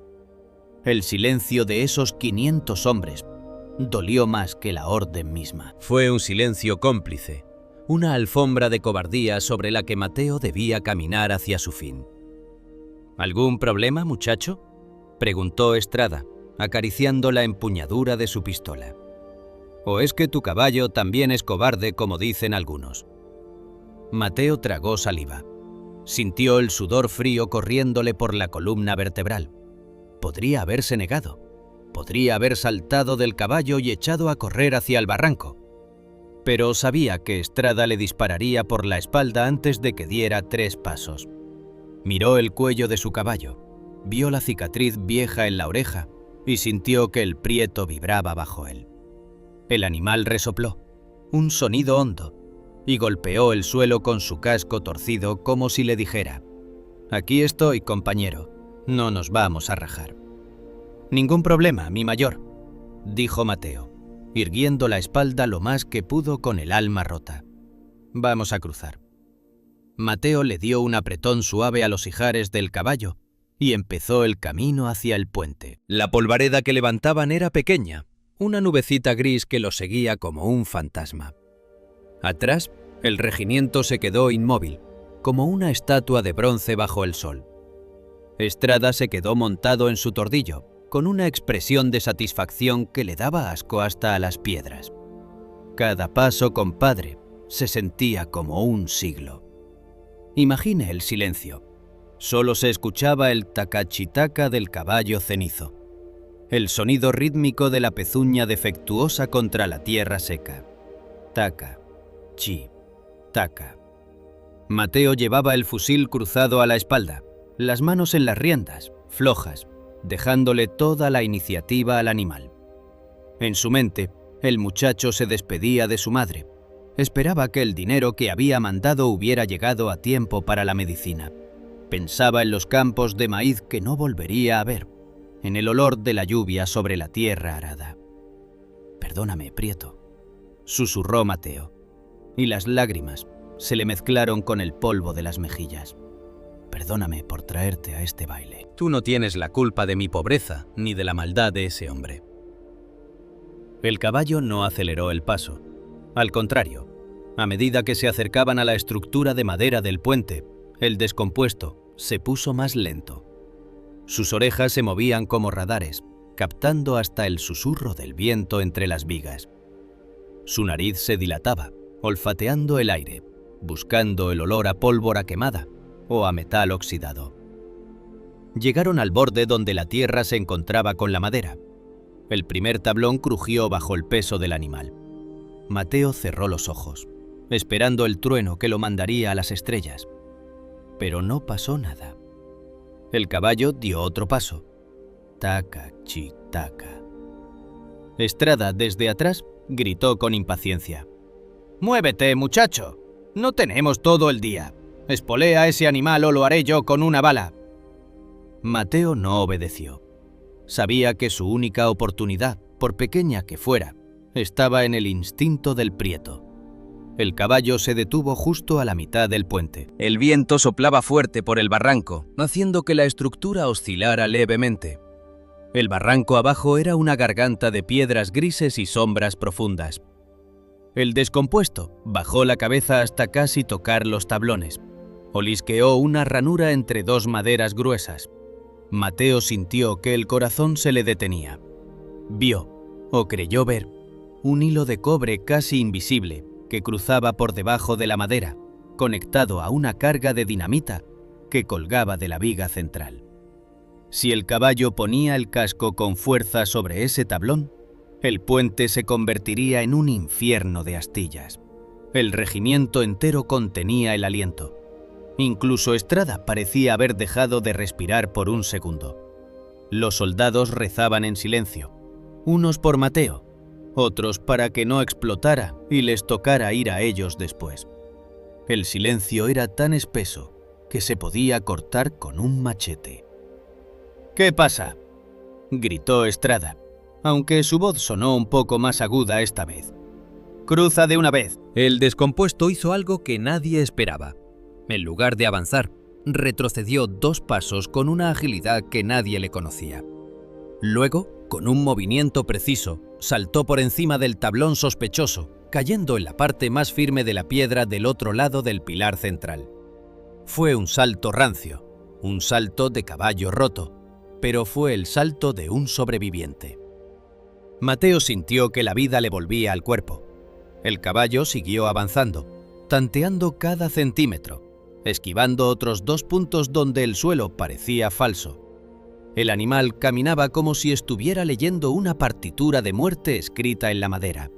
El silencio de esos 500 hombres dolió más que la orden misma. Fue un silencio cómplice, una alfombra de cobardía sobre la que Mateo debía caminar hacia su fin. ¿Algún problema, muchacho?, preguntó Estrada, acariciando la empuñadura de su pistola. ¿O es que tu caballo también es cobarde como dicen algunos? Mateo tragó saliva. Sintió el sudor frío corriéndole por la columna vertebral. Podría haberse negado. Podría haber saltado del caballo y echado a correr hacia el barranco. Pero sabía que Estrada le dispararía por la espalda antes de que diera 3 pasos. Miró el cuello de su caballo, vio la cicatriz vieja en la oreja y sintió que el prieto vibraba bajo él. El animal resopló, un sonido hondo, y golpeó el suelo con su casco torcido como si le dijera: «Aquí estoy, compañero, no nos vamos a rajar». «Ningún problema, mi mayor», dijo Mateo, irguiendo la espalda lo más que pudo con el alma rota. «Vamos a cruzar». Mateo le dio un apretón suave a los ijares del caballo y empezó el camino hacia el puente. La polvareda que levantaban era pequeña, una nubecita gris que lo seguía como un fantasma. Atrás, el regimiento se quedó inmóvil, como una estatua de bronce bajo el sol. Estrada se quedó montado en su tordillo, con una expresión de satisfacción que le daba asco hasta a las piedras. Cada paso, compadre, se sentía como un siglo. Imagine el silencio. Solo se escuchaba el tacachitaca del caballo cenizo, el sonido rítmico de la pezuña defectuosa contra la tierra seca. Taca, chi, taca. Mateo llevaba el fusil cruzado a la espalda, las manos en las riendas, flojas, dejándole toda la iniciativa al animal. En su mente, el muchacho se despedía de su madre. Esperaba que el dinero que había mandado hubiera llegado a tiempo para la medicina. Pensaba en los campos de maíz que no volvería a ver, en el olor de la lluvia sobre la tierra arada. «Perdóname, prieto», susurró Mateo, y las lágrimas se le mezclaron con el polvo de las mejillas. «Perdóname por traerte a este baile. Tú no tienes la culpa de mi pobreza ni de la maldad de ese hombre». El caballo no aceleró el paso. Al contrario, a medida que se acercaban a la estructura de madera del puente, el descompuesto se puso más lento. Sus orejas se movían como radares, captando hasta el susurro del viento entre las vigas. Su nariz se dilataba, olfateando el aire, buscando el olor a pólvora quemada o a metal oxidado. Llegaron al borde donde la tierra se encontraba con la madera. El primer tablón crujió bajo el peso del animal. Mateo cerró los ojos, esperando el trueno que lo mandaría a las estrellas. Pero no pasó nada. El caballo dio otro paso. Taca, chi, taca. Estrada, desde atrás, gritó con impaciencia: «¡Muévete, muchacho! No tenemos todo el día. Espolea ese animal o lo haré yo con una bala». Mateo no obedeció. Sabía que su única oportunidad, por pequeña que fuera, estaba en el instinto del prieto. El caballo se detuvo justo a la mitad del puente. El viento soplaba fuerte por el barranco, haciendo que la estructura oscilara levemente. El barranco abajo era una garganta de piedras grises y sombras profundas. El descompuesto bajó la cabeza hasta casi tocar los tablones. Olisqueó una ranura entre 2 maderas gruesas. Mateo sintió que el corazón se le detenía. Vio, o creyó ver, un hilo de cobre casi invisible que cruzaba por debajo de la madera, conectado a una carga de dinamita que colgaba de la viga central. Si el caballo ponía el casco con fuerza sobre ese tablón, el puente se convertiría en un infierno de astillas. El regimiento entero contenía el aliento. Incluso Estrada parecía haber dejado de respirar por un segundo. Los soldados rezaban en silencio, unos por Mateo, otros para que no explotara y les tocara ir a ellos después. El silencio era tan espeso que se podía cortar con un machete. «¿Qué pasa?», gritó Estrada, aunque su voz sonó un poco más aguda esta vez. «Cruza de una vez». El descompuesto hizo algo que nadie esperaba. En lugar de avanzar, retrocedió 2 pasos con una agilidad que nadie le conocía. Luego, con un movimiento preciso, saltó por encima del tablón sospechoso, cayendo en la parte más firme de la piedra del otro lado del pilar central. Fue un salto rancio, un salto de caballo roto, pero fue el salto de un sobreviviente. Mateo sintió que la vida le volvía al cuerpo. El caballo siguió avanzando, tanteando cada centímetro, esquivando otros 2 puntos donde el suelo parecía falso. El animal caminaba como si estuviera leyendo una partitura de muerte escrita en la madera.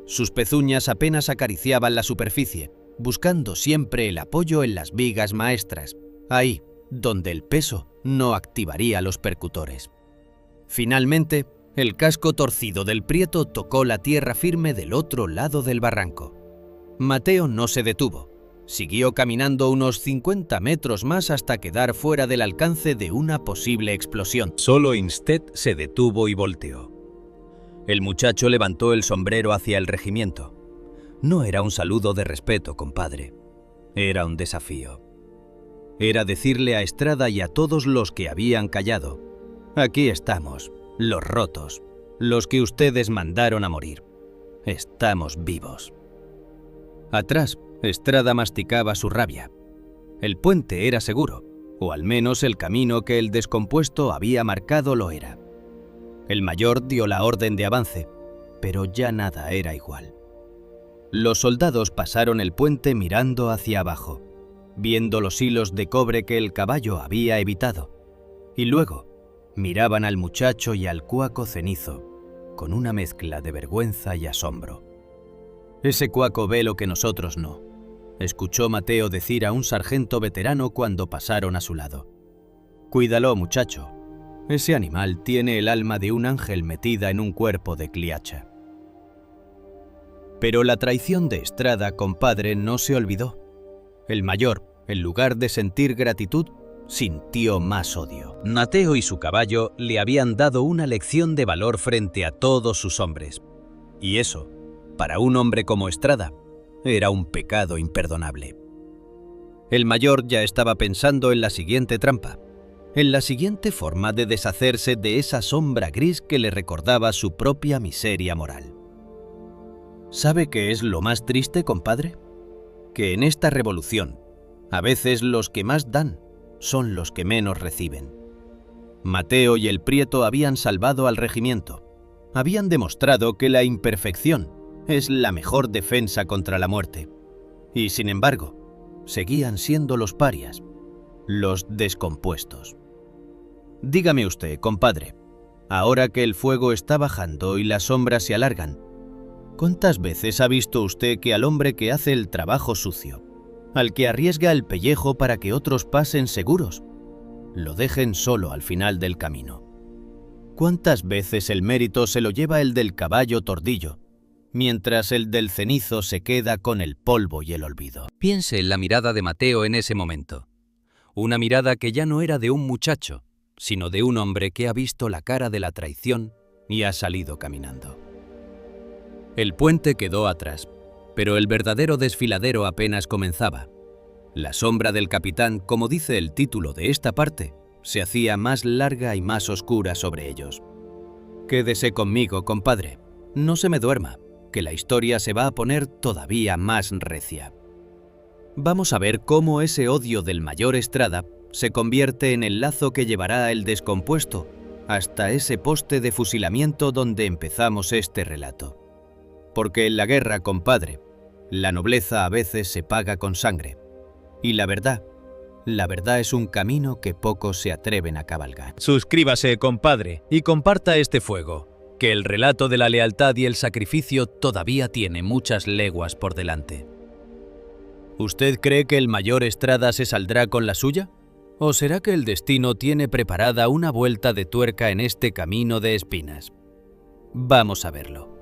Sus pezuñas apenas acariciaban la superficie, buscando siempre el apoyo en las vigas maestras, ahí donde el peso no activaría los percutores. Finalmente, el casco torcido del Prieto tocó la tierra firme del otro lado del barranco. Mateo no se detuvo. Siguió caminando unos 50 metros más hasta quedar fuera del alcance de una posible explosión. Solo Instead se detuvo y volteó. El muchacho levantó el sombrero hacia el regimiento. No era un saludo de respeto, compadre. Era un desafío. Era decirle a Estrada y a todos los que habían callado: aquí estamos, los rotos, los que ustedes mandaron a morir. Estamos vivos. Atrás, Estrada masticaba su rabia. El puente era seguro, o al menos el camino que el descompuesto había marcado lo era. El mayor dio la orden de avance, pero ya nada era igual. Los soldados pasaron el puente mirando hacia abajo, viendo los hilos de cobre que el caballo había evitado, y luego miraban al muchacho y al cuaco cenizo, con una mezcla de vergüenza y asombro. Ese cuaco ve lo que nosotros no, escuchó Mateo decir a un sargento veterano cuando pasaron a su lado. Cuídalo, muchacho. Ese animal tiene el alma de un ángel metida en un cuerpo de cliacha. Pero la traición de Estrada, compadre, no se olvidó. El mayor, en lugar de sentir gratitud, sintió más odio. Mateo y su caballo le habían dado una lección de valor frente a todos sus hombres. Y eso, para un hombre como Estrada, era un pecado imperdonable. El mayor ya estaba pensando en la siguiente trampa, en la siguiente forma de deshacerse de esa sombra gris que le recordaba su propia miseria moral. ¿Sabe qué es lo más triste, compadre? Que en esta revolución, a veces los que más dan son los que menos reciben. Mateo y el Prieto habían salvado al regimiento. Habían demostrado que la imperfección es la mejor defensa contra la muerte. Y sin embargo, seguían siendo los parias, los descompuestos. Dígame usted, compadre, ahora que el fuego está bajando y las sombras se alargan, ¿cuántas veces ha visto usted que al hombre que hace el trabajo sucio, al que arriesga el pellejo para que otros pasen seguros, lo dejen solo al final del camino? ¿Cuántas veces el mérito se lo lleva el del caballo tordillo, mientras el del cenizo se queda con el polvo y el olvido? Piense en la mirada de Mateo en ese momento. Una mirada que ya no era de un muchacho, sino de un hombre que ha visto la cara de la traición y ha salido caminando. El puente quedó atrás, pero el verdadero desfiladero apenas comenzaba. La sombra del capitán, como dice el título de esta parte, se hacía más larga y más oscura sobre ellos. Quédese conmigo, compadre. No se me duerma, que la historia se va a poner todavía más recia. Vamos a ver cómo ese odio del mayor Estrada se convierte en el lazo que llevará el descompuesto hasta ese poste de fusilamiento donde empezamos este relato. Porque en la guerra, compadre, la nobleza a veces se paga con sangre. Y la verdad es un camino que pocos se atreven a cabalgar. Suscríbase, compadre, y comparta este fuego, que el relato de la lealtad y el sacrificio todavía tiene muchas leguas por delante. ¿Usted cree que el mayor Estrada se saldrá con la suya? ¿O será que el destino tiene preparada una vuelta de tuerca en este camino de espinas? Vamos a verlo.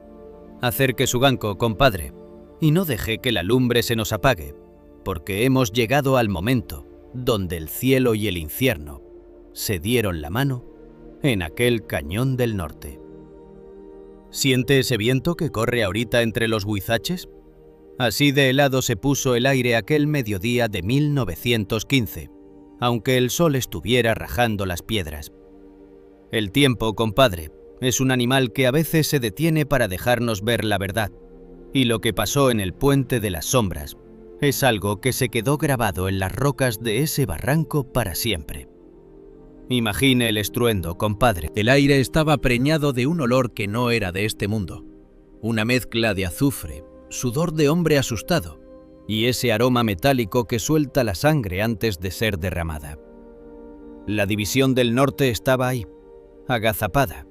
Acerque su ganco, compadre, y no deje que la lumbre se nos apague, porque hemos llegado al momento donde el cielo y el infierno se dieron la mano en aquel cañón del norte. ¿Siente ese viento que corre ahorita entre los huizaches? Así de helado se puso el aire aquel mediodía de 1915, aunque el sol estuviera rajando las piedras. El tiempo, compadre, es un animal que a veces se detiene para dejarnos ver la verdad, y lo que pasó en el puente de las sombras es algo que se quedó grabado en las rocas de ese barranco para siempre. Imagine el estruendo, compadre. El aire estaba preñado de un olor que no era de este mundo. Una mezcla de azufre, sudor de hombre asustado y ese aroma metálico que suelta la sangre antes de ser derramada. La división del norte estaba ahí, agazapada,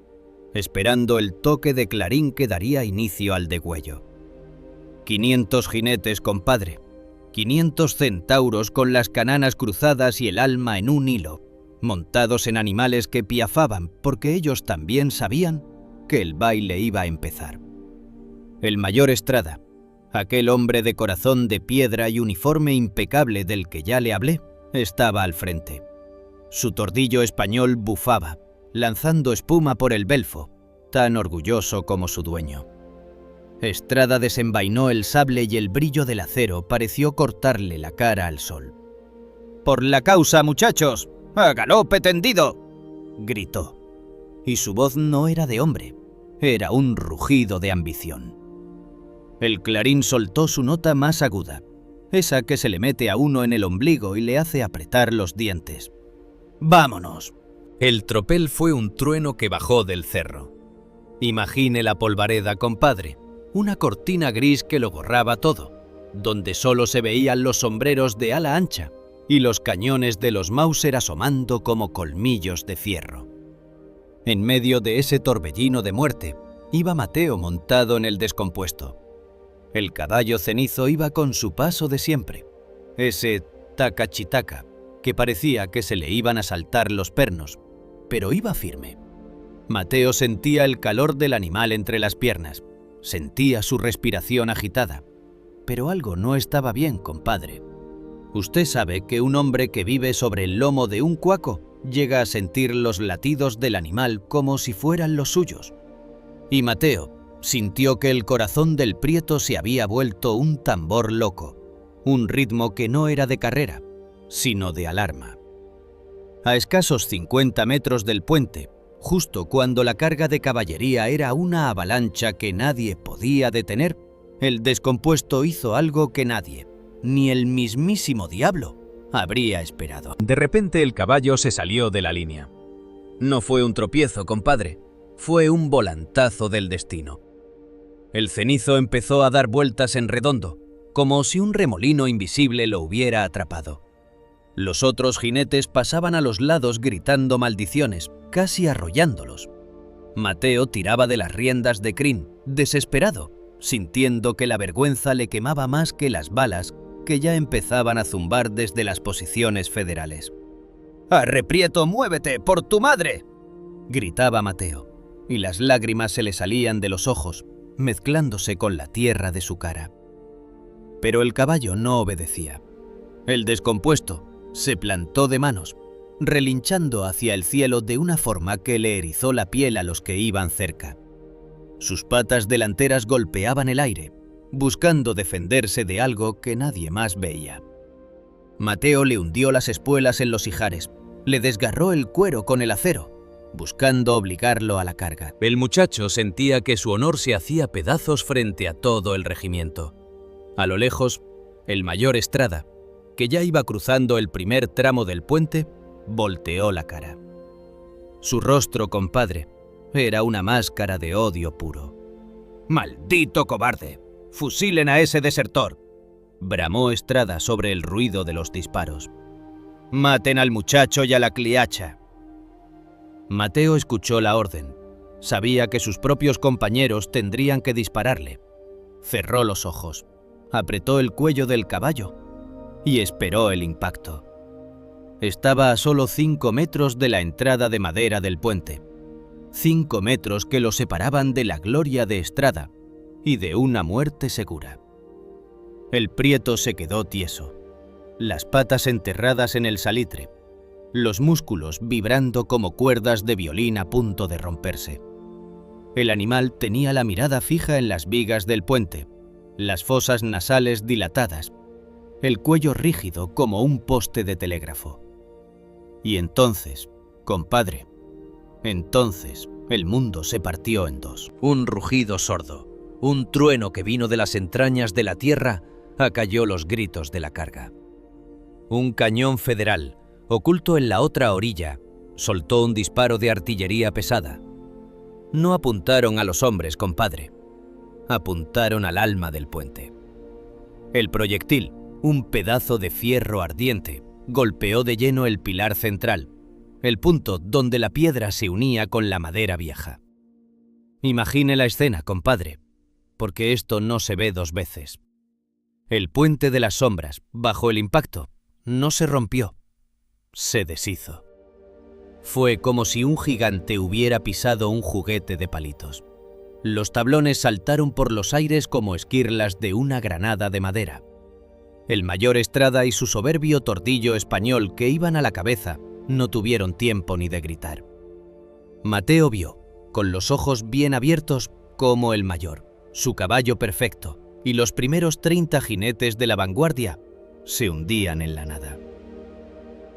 esperando el toque de clarín que daría inicio al degüello. 500 jinetes, compadre. 500 centauros con las cananas cruzadas y el alma en un hilo, montados en animales que piafaban porque ellos también sabían que el baile iba a empezar. El mayor Estrada, aquel hombre de corazón de piedra y uniforme impecable del que ya le hablé, estaba al frente. Su tordillo español bufaba, lanzando espuma por el belfo, tan orgulloso como su dueño. Estrada desenvainó el sable y el brillo del acero pareció cortarle la cara al sol. «¡Por la causa, muchachos! ¡A galope tendido!», gritó. Y su voz no era de hombre, era un rugido de ambición. El clarín soltó su nota más aguda, esa que se le mete a uno en el ombligo y le hace apretar los dientes. «¡Vámonos!». El tropel fue un trueno que bajó del cerro. Imagine la polvareda, compadre, una cortina gris que lo borraba todo, donde solo se veían los sombreros de ala ancha y los cañones de los Mauser asomando como colmillos de fierro. En medio de ese torbellino de muerte iba Mateo montado en el descompuesto. El caballo cenizo iba con su paso de siempre, ese tacachitaca que parecía que se le iban a saltar los pernos, pero iba firme. Mateo sentía el calor del animal entre las piernas, sentía su respiración agitada, pero algo no estaba bien, compadre. Usted sabe que un hombre que vive sobre el lomo de un cuaco llega a sentir los latidos del animal como si fueran los suyos. Y Mateo sintió que el corazón del prieto se había vuelto un tambor loco, un ritmo que no era de carrera, sino de alarma. A escasos 50 metros del puente, justo cuando la carga de caballería era una avalancha que nadie podía detener, el descompuesto hizo algo que nadie, ni el mismísimo diablo, habría esperado. De repente el caballo se salió de la línea. No fue un tropiezo, compadre, fue un volantazo del destino. El cenizo empezó a dar vueltas en redondo, como si un remolino invisible lo hubiera atrapado. Los otros jinetes pasaban a los lados gritando maldiciones, casi arrollándolos. Mateo tiraba de las riendas de crin, desesperado, sintiendo que la vergüenza le quemaba más que las balas que ya empezaban a zumbar desde las posiciones federales. «¡Arre, Prieto, muévete, por tu madre!», gritaba Mateo, y las lágrimas se le salían de los ojos, mezclándose con la tierra de su cara. Pero el caballo no obedecía. El descompuesto se plantó de manos, relinchando hacia el cielo de una forma que le erizó la piel a los que iban cerca. Sus patas delanteras golpeaban el aire, buscando defenderse de algo que nadie más veía. Mateo le hundió las espuelas en los ijares, le desgarró el cuero con el acero, buscando obligarlo a la carga. El muchacho sentía que su honor se hacía pedazos frente a todo el regimiento. A lo lejos, el mayor Estrada, que ya iba cruzando el primer tramo del puente, volteó la cara. Su rostro, compadre, era una máscara de odio puro. «¡Maldito cobarde! ¡Fusilen a ese desertor!», bramó Estrada sobre el ruido de los disparos. «¡Maten al muchacho y a la cliacha!». Mateo escuchó la orden. Sabía que sus propios compañeros tendrían que dispararle. Cerró los ojos, apretó el cuello del caballo y esperó el impacto. Estaba a solo 5 metros de la entrada de madera del puente. 5 metros que lo separaban de la gloria de Estrada y de una muerte segura. El prieto se quedó tieso, las patas enterradas en el salitre, los músculos vibrando como cuerdas de violín a punto de romperse. El animal tenía la mirada fija en las vigas del puente, las fosas nasales dilatadas, el cuello rígido como un poste de telégrafo. Y entonces, compadre, entonces el mundo se partió en dos. Un rugido sordo, un trueno que vino de las entrañas de la tierra, acalló los gritos de la carga. Un cañón federal, oculto en la otra orilla, soltó un disparo de artillería pesada. No apuntaron a los hombres, compadre. Apuntaron al alma del puente. El proyectil, un pedazo de fierro ardiente, golpeó de lleno el pilar central, el punto donde la piedra se unía con la madera vieja. Imagine la escena, compadre, porque esto no se ve dos veces. El puente de las sombras, bajo el impacto, no se rompió, se deshizo. Fue como si un gigante hubiera pisado un juguete de palitos. Los tablones saltaron por los aires como esquirlas de una granada de madera. El mayor Estrada y su soberbio tordillo español que iban a la cabeza no tuvieron tiempo ni de gritar. Mateo vio, con los ojos bien abiertos, como el mayor, su caballo perfecto y los primeros 30 jinetes de la vanguardia se hundían en la nada.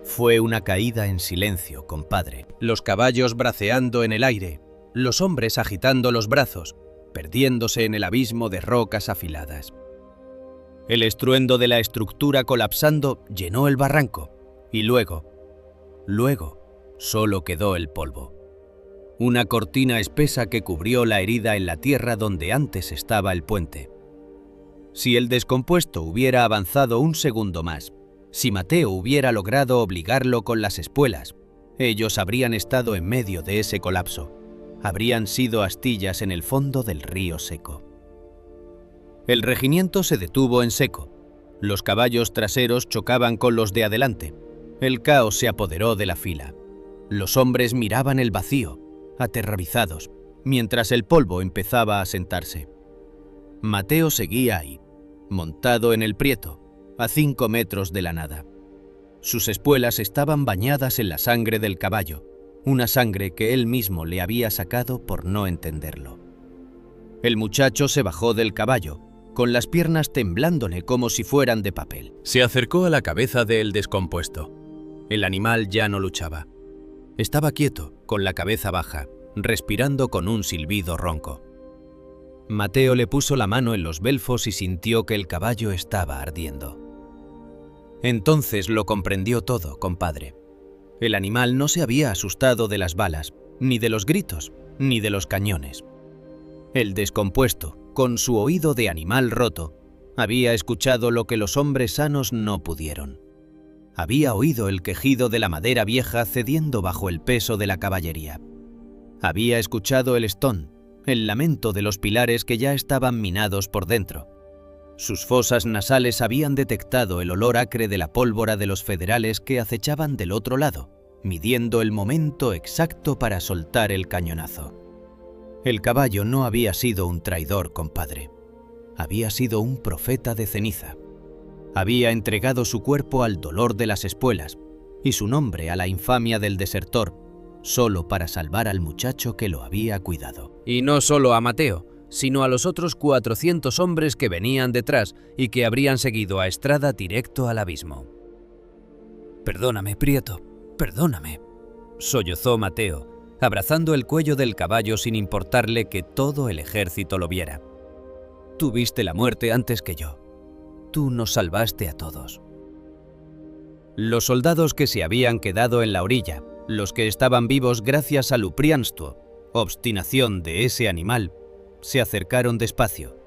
Fue una caída en silencio, compadre. Los caballos braceando en el aire, los hombres agitando los brazos, perdiéndose en el abismo de rocas afiladas. El estruendo de la estructura colapsando llenó el barranco y luego, solo quedó el polvo. Una cortina espesa que cubrió la herida en la tierra donde antes estaba el puente. Si el descompuesto hubiera avanzado un segundo más, si Mateo hubiera logrado obligarlo con las espuelas, ellos habrían estado en medio de ese colapso. Habrían sido astillas en el fondo del río seco. El regimiento se detuvo en seco. Los caballos traseros chocaban con los de adelante. El caos se apoderó de la fila. Los hombres miraban el vacío, aterrorizados, mientras el polvo empezaba a sentarse. Mateo seguía ahí, montado en el prieto, a 5 metros de la nada. Sus espuelas estaban bañadas en la sangre del caballo, una sangre que él mismo le había sacado por no entenderlo. El muchacho se bajó del caballo, con las piernas temblándole como si fueran de papel. Se acercó a la cabeza del descompuesto. El animal ya no luchaba. Estaba quieto, con la cabeza baja, respirando con un silbido ronco. Mateo le puso la mano en los belfos y sintió que el caballo estaba ardiendo. Entonces lo comprendió todo, compadre. El animal no se había asustado de las balas, ni de los gritos, ni de los cañones. El descompuesto, con su oído de animal roto, había escuchado lo que los hombres sanos no pudieron. Había oído el quejido de la madera vieja cediendo bajo el peso de la caballería. Había escuchado el estón, el lamento de los pilares que ya estaban minados por dentro. Sus fosas nasales habían detectado el olor acre de la pólvora de los federales que acechaban del otro lado, midiendo el momento exacto para soltar el cañonazo. El caballo no había sido un traidor, compadre. Había sido un profeta de ceniza. Había entregado su cuerpo al dolor de las espuelas y su nombre a la infamia del desertor, solo para salvar al muchacho que lo había cuidado. Y no solo a Mateo, sino a los otros 400 hombres que venían detrás y que habrían seguido a Estrada directo al abismo. «Perdóname, Prieto, perdóname», sollozó Mateo, abrazando el cuello del caballo sin importarle que todo el ejército lo viera. «Tú viste la muerte antes que yo. Tú nos salvaste a todos». Los soldados que se habían quedado en la orilla, los que estaban vivos gracias al uprianstvo, obstinación de ese animal, se acercaron despacio.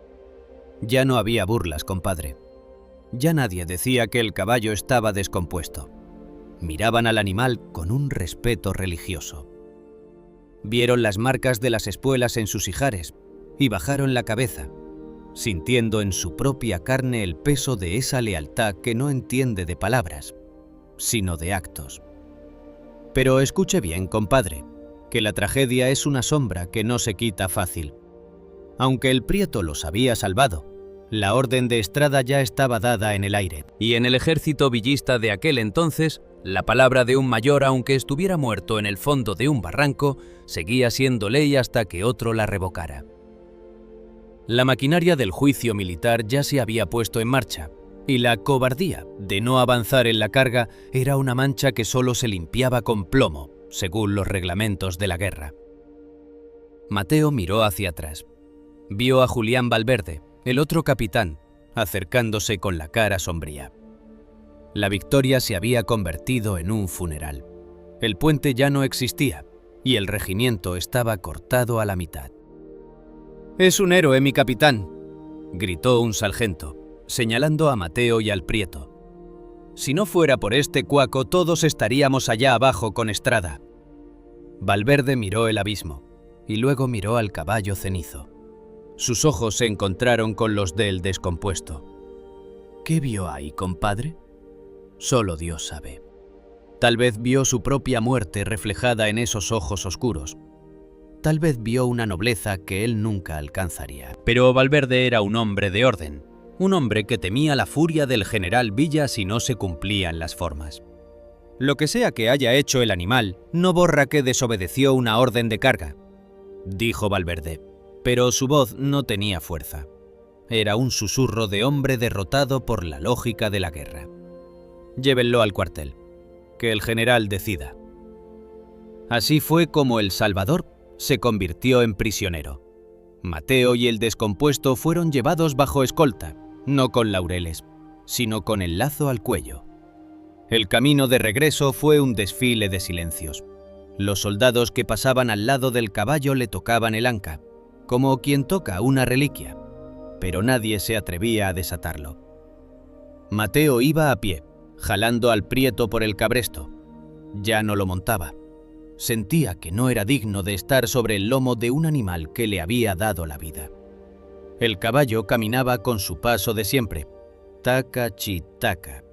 Ya no había burlas, compadre. Ya nadie decía que el caballo estaba descompuesto. Miraban al animal con un respeto religioso. Vieron las marcas de las espuelas en sus ijares y bajaron la cabeza, sintiendo en su propia carne el peso de esa lealtad que no entiende de palabras, sino de actos. Pero escuche bien, compadre, que la tragedia es una sombra que no se quita fácil. Aunque el Prieto los había salvado, la orden de Estrada ya estaba dada en el aire. Y en el ejército villista de aquel entonces, la palabra de un mayor, aunque estuviera muerto en el fondo de un barranco, seguía siendo ley hasta que otro la revocara. La maquinaria del juicio militar ya se había puesto en marcha, y la cobardía de no avanzar en la carga era una mancha que solo se limpiaba con plomo, según los reglamentos de la guerra. Mateo miró hacia atrás. Vio a Julián Valverde, el otro capitán, acercándose con la cara sombría. La victoria se había convertido en un funeral. El puente ya no existía y el regimiento estaba cortado a la mitad. «Es un héroe, mi capitán», gritó un sargento, señalando a Mateo y al Prieto. «Si no fuera por este cuaco, todos estaríamos allá abajo con Estrada». Valverde miró el abismo y luego miró al caballo cenizo. Sus ojos se encontraron con los del descompuesto. ¿Qué vio ahí, compadre? Solo Dios sabe. Tal vez vio su propia muerte reflejada en esos ojos oscuros. Tal vez vio una nobleza que él nunca alcanzaría. Pero Valverde era un hombre de orden, un hombre que temía la furia del general Villa si no se cumplían las formas. Lo que sea que haya hecho el animal, no borra que desobedeció una orden de carga, dijo Valverde, pero su voz no tenía fuerza. Era un susurro de hombre derrotado por la lógica de la guerra. Llévenlo al cuartel. Que el general decida. Así fue como el Salvador se convirtió en prisionero. Mateo y el descompuesto fueron llevados bajo escolta, no con laureles, sino con el lazo al cuello. El camino de regreso fue un desfile de silencios. Los soldados que pasaban al lado del caballo le tocaban el anca, como quien toca una reliquia, pero nadie se atrevía a desatarlo. Mateo iba a pie, jalando al Prieto por el cabresto. Ya no lo montaba. Sentía que no era digno de estar sobre el lomo de un animal que le había dado la vida. El caballo caminaba con su paso de siempre, taca-chi-taca,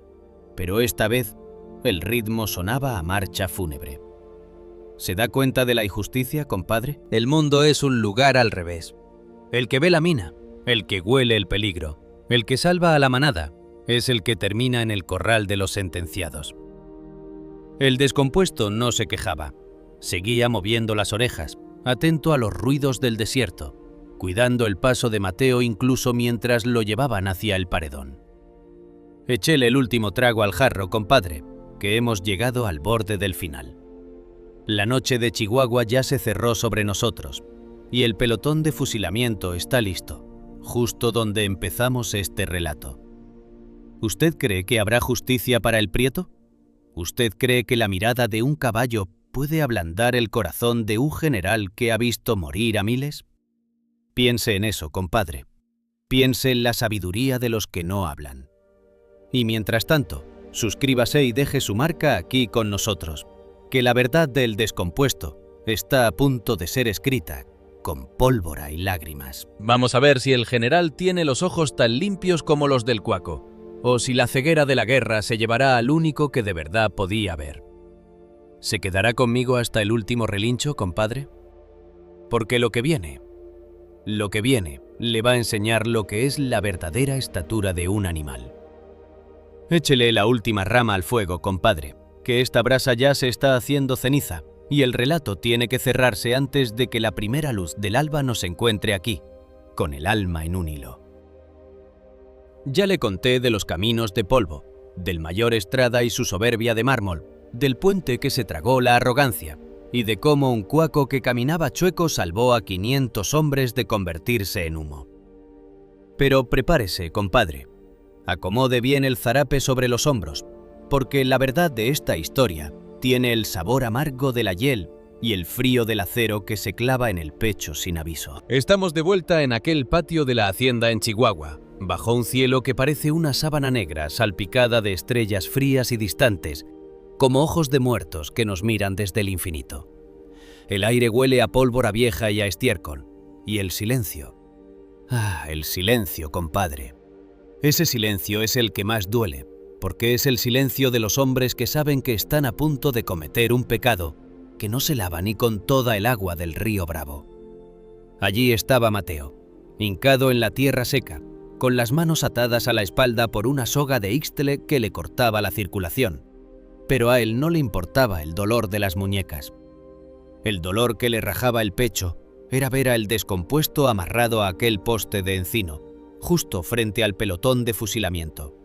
pero esta vez el ritmo sonaba a marcha fúnebre. ¿Se da cuenta de la injusticia, compadre? El mundo es un lugar al revés. El que ve la mina, el que huele el peligro, el que salva a la manada, es el que termina en el corral de los sentenciados. El descompuesto no se quejaba. Seguía moviendo las orejas, atento a los ruidos del desierto, cuidando el paso de Mateo incluso mientras lo llevaban hacia el paredón. Échele el último trago al jarro, compadre, que hemos llegado al borde del final. La noche de Chihuahua ya se cerró sobre nosotros, y el pelotón de fusilamiento está listo, justo donde empezamos este relato. ¿Usted cree que habrá justicia para el Prieto? ¿Usted cree que la mirada de un caballo puede ablandar el corazón de un general que ha visto morir a miles? Piense en eso, compadre. Piense en la sabiduría de los que no hablan. Y mientras tanto, suscríbase y deje su marca aquí con nosotros, que la verdad del descompuesto está a punto de ser escrita con pólvora y lágrimas. Vamos a ver si el general tiene los ojos tan limpios como los del cuaco, o si la ceguera de la guerra se llevará al único que de verdad podía ver. ¿Se quedará conmigo hasta el último relincho, compadre? Porque lo que viene le va a enseñar lo que es la verdadera estatura de un animal. Échele la última rama al fuego, compadre, que esta brasa ya se está haciendo ceniza, y el relato tiene que cerrarse antes de que la primera luz del alba nos encuentre aquí, con el alma en un hilo. Ya le conté de los caminos de polvo, del mayor Estrada y su soberbia de mármol, del puente que se tragó la arrogancia, y de cómo un cuaco que caminaba chueco salvó a 500 hombres de convertirse en humo. Pero prepárese, compadre. Acomode bien el zarape sobre los hombros, porque la verdad de esta historia tiene el sabor amargo de la hiel y el frío del acero que se clava en el pecho sin aviso. Estamos de vuelta en aquel patio de la hacienda en Chihuahua, bajo un cielo que parece una sábana negra salpicada de estrellas frías y distantes, como ojos de muertos que nos miran desde el infinito. El aire huele a pólvora vieja y a estiércol, y el silencio. Ah, el silencio, compadre. Ese silencio es el que más duele, porque es el silencio de los hombres que saben que están a punto de cometer un pecado que no se lava ni con toda el agua del río Bravo. Allí estaba Mateo, hincado en la tierra seca, con las manos atadas a la espalda por una soga de íxtle que le cortaba la circulación, pero a él no le importaba el dolor de las muñecas. El dolor que le rajaba el pecho era ver al descompuesto amarrado a aquel poste de encino, justo frente al pelotón de fusilamiento.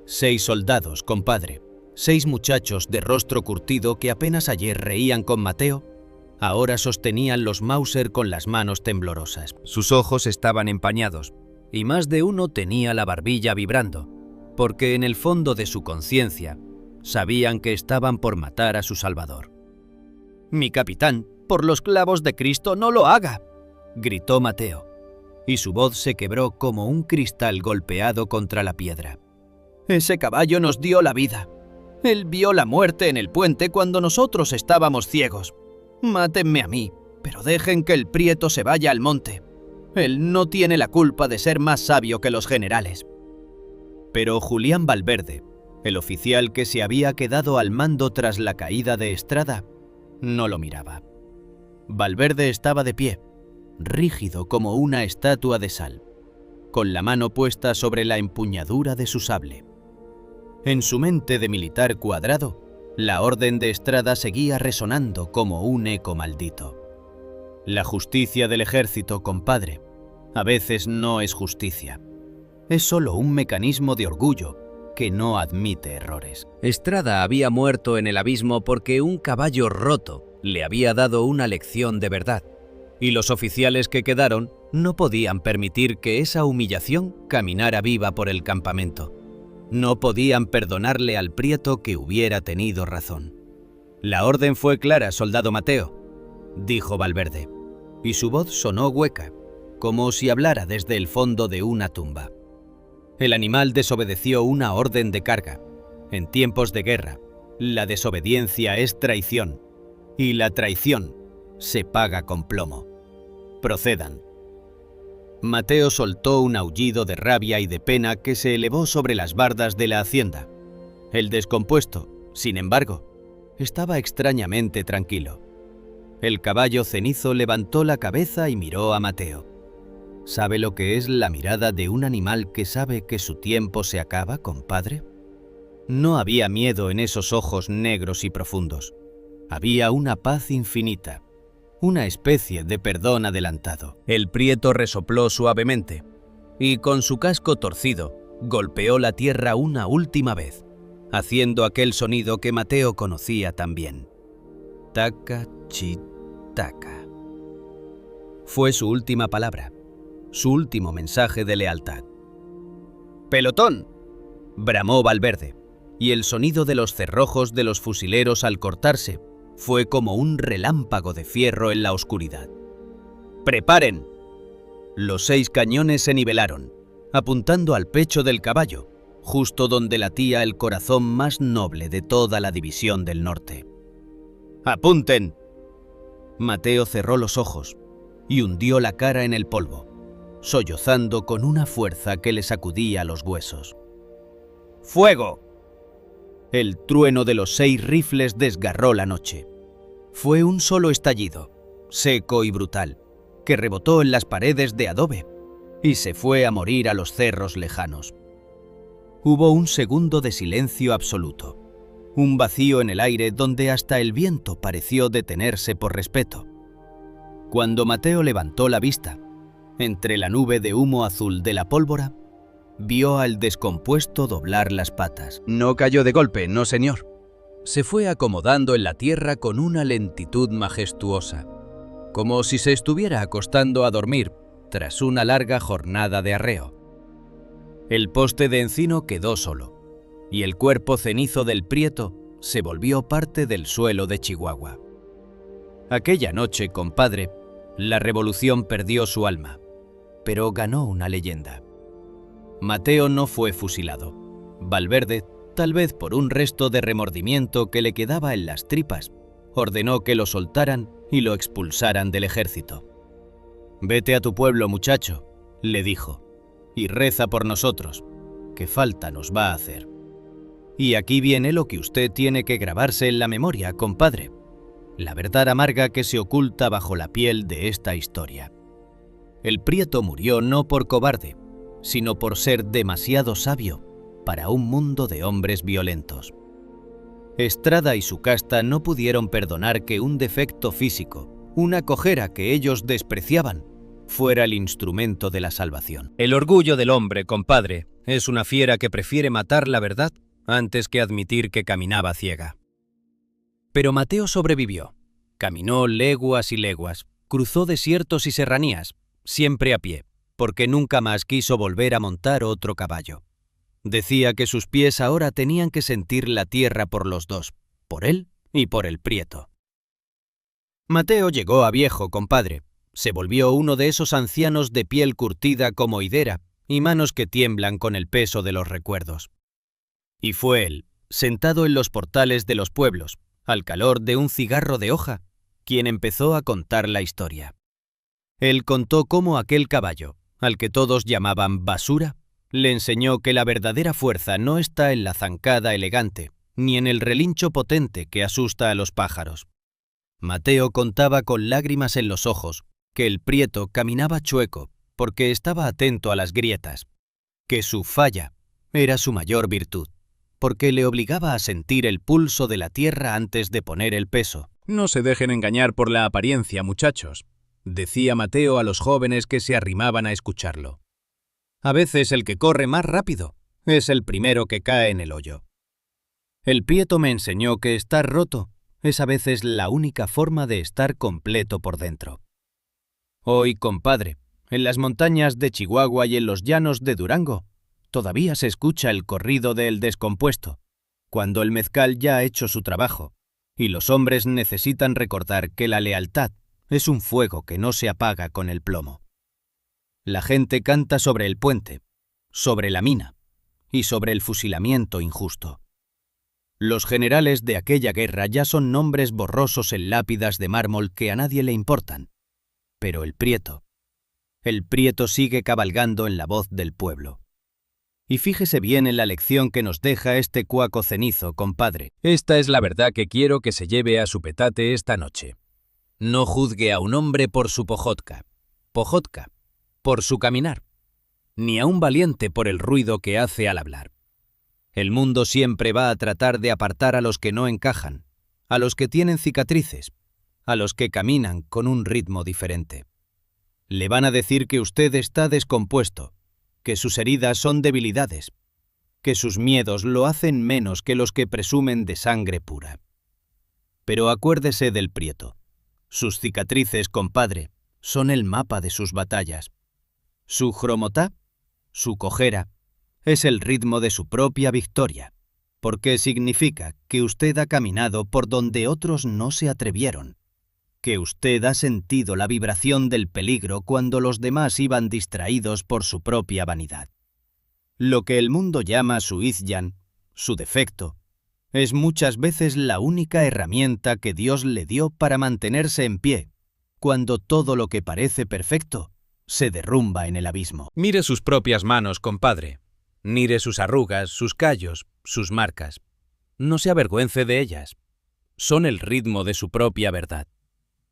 6 soldados, compadre, 6 muchachos de rostro curtido que apenas ayer reían con Mateo, ahora sostenían los Mauser con las manos temblorosas. Sus ojos estaban empañados, y más de uno tenía la barbilla vibrando, porque en el fondo de su conciencia sabían que estaban por matar a su Salvador. «Mi capitán, por los clavos de Cristo, no lo haga», gritó Mateo, y su voz se quebró como un cristal golpeado contra la piedra. «Ese caballo nos dio la vida. Él vio la muerte en el puente cuando nosotros estábamos ciegos. Mátenme a mí, pero dejen que el prieto se vaya al monte. Él no tiene la culpa de ser más sabio que los generales». Pero Julián Valverde, el oficial que se había quedado al mando tras la caída de Estrada, no lo miraba. Valverde estaba de pie, rígido como una estatua de sal, con la mano puesta sobre la empuñadura de su sable. En su mente de militar cuadrado, la orden de Estrada seguía resonando como un eco maldito. La justicia del ejército, compadre, a veces no es justicia. Es solo un mecanismo de orgullo que no admite errores. Estrada había muerto en el abismo porque un caballo roto le había dado una lección de verdad, y los oficiales que quedaron no podían permitir que esa humillación caminara viva por el campamento. No podían perdonarle al prieto que hubiera tenido razón. «La orden fue clara, soldado Mateo», dijo Valverde, y su voz sonó hueca, como si hablara desde el fondo de una tumba. El animal desobedeció una orden de carga. En tiempos de guerra, la desobediencia es traición, y la traición se paga con plomo. Procedan. Mateo soltó un aullido de rabia y de pena que se elevó sobre las bardas de la hacienda. El descompuesto, sin embargo, estaba extrañamente tranquilo. El caballo cenizo levantó la cabeza y miró a Mateo. ¿Sabe lo que es la mirada de un animal que sabe que su tiempo se acaba, compadre? No había miedo en esos ojos negros y profundos. Había una paz infinita, una especie de perdón adelantado. El prieto resopló suavemente y, con su casco torcido, golpeó la tierra una última vez, haciendo aquel sonido que Mateo conocía tan bien. Taca, chi, taca. Fue su última palabra, su último mensaje de lealtad. «¡Pelotón!», bramó Valverde, y el sonido de los cerrojos de los fusileros al cortarse fue como un relámpago de fierro en la oscuridad. «¡Preparen!». Los 6 cañones se nivelaron, apuntando al pecho del caballo, justo donde latía el corazón más noble de toda la División del Norte. «¡Apunten!». Mateo cerró los ojos y hundió la cara en el polvo, sollozando con una fuerza que le sacudía los huesos. «¡Fuego!». El trueno de los 6 rifles desgarró la noche. Fue un solo estallido, seco y brutal, que rebotó en las paredes de adobe y se fue a morir a los cerros lejanos. Hubo un segundo de silencio absoluto, un vacío en el aire donde hasta el viento pareció detenerse por respeto. Cuando Mateo levantó la vista, entre la nube de humo azul de la pólvora, vio al descompuesto doblar las patas. «No cayó de golpe, no señor». Se fue acomodando en la tierra con una lentitud majestuosa, como si se estuviera acostando a dormir tras una larga jornada de arreo. El poste de encino quedó solo, y el cuerpo cenizo del prieto se volvió parte del suelo de Chihuahua. Aquella noche, compadre, la revolución perdió su alma, pero ganó una leyenda. Mateo no fue fusilado. Valverde, tal vez por un resto de remordimiento que le quedaba en las tripas, ordenó que lo soltaran y lo expulsaran del ejército. «Vete a tu pueblo, muchacho», le dijo, «y reza por nosotros, que falta nos va a hacer». Y aquí viene lo que usted tiene que grabarse en la memoria, compadre, la verdad amarga que se oculta bajo la piel de esta historia. El prieto murió no por cobarde, sino por ser demasiado sabio para un mundo de hombres violentos. Estrada y su casta no pudieron perdonar que un defecto físico, una cojera que ellos despreciaban, fuera el instrumento de la salvación. El orgullo del hombre, compadre, es una fiera que prefiere matar la verdad antes que admitir que caminaba ciega. Pero Mateo sobrevivió. Caminó leguas y leguas, cruzó desiertos y serranías, siempre a pie, porque nunca más quiso volver a montar otro caballo. Decía que sus pies ahora tenían que sentir la tierra por los dos, por él y por el prieto. Mateo llegó a viejo, compadre. Se volvió uno de esos ancianos de piel curtida como higuera y manos que tiemblan con el peso de los recuerdos. Y fue él, sentado en los portales de los pueblos, al calor de un cigarro de hoja, quien empezó a contar la historia. Él contó cómo aquel caballo, al que todos llamaban basura, le enseñó que la verdadera fuerza no está en la zancada elegante, ni en el relincho potente que asusta a los pájaros. Mateo contaba con lágrimas en los ojos que el prieto caminaba chueco porque estaba atento a las grietas, que su falla era su mayor virtud, porque le obligaba a sentir el pulso de la tierra antes de poner el peso. No se dejen engañar por la apariencia, muchachos, decía Mateo a los jóvenes que se arrimaban a escucharlo. A veces el que corre más rápido es el primero que cae en el hoyo. El prieto me enseñó que estar roto es a veces la única forma de estar completo por dentro. Hoy, compadre, en las montañas de Chihuahua y en los llanos de Durango, todavía se escucha el corrido del descompuesto, cuando el mezcal ya ha hecho su trabajo, y los hombres necesitan recordar que la lealtad es un fuego que no se apaga con el plomo. La gente canta sobre el puente, sobre la mina y sobre el fusilamiento injusto. Los generales de aquella guerra ya son nombres borrosos en lápidas de mármol que a nadie le importan. Pero el prieto sigue cabalgando en la voz del pueblo. Y fíjese bien en la lección que nos deja este cuaco cenizo, compadre. Esta es la verdad que quiero que se lleve a su petate esta noche. No juzgue a un hombre por su pojotka, por su caminar, ni a un valiente por el ruido que hace al hablar. El mundo siempre va a tratar de apartar a los que no encajan, a los que tienen cicatrices, a los que caminan con un ritmo diferente. Le van a decir que usted está descompuesto, que sus heridas son debilidades, que sus miedos lo hacen menos que los que presumen de sangre pura. Pero acuérdese del prieto. Sus cicatrices, compadre, son el mapa de sus batallas. Su chromotá, su cojera, es el ritmo de su propia victoria, porque significa que usted ha caminado por donde otros no se atrevieron, que usted ha sentido la vibración del peligro cuando los demás iban distraídos por su propia vanidad. Lo que el mundo llama su izyan, su defecto, es muchas veces la única herramienta que Dios le dio para mantenerse en pie, cuando todo lo que parece perfecto se derrumba en el abismo. Mire sus propias manos, compadre. Mire sus arrugas, sus callos, sus marcas. No se avergüence de ellas. Son el ritmo de su propia verdad.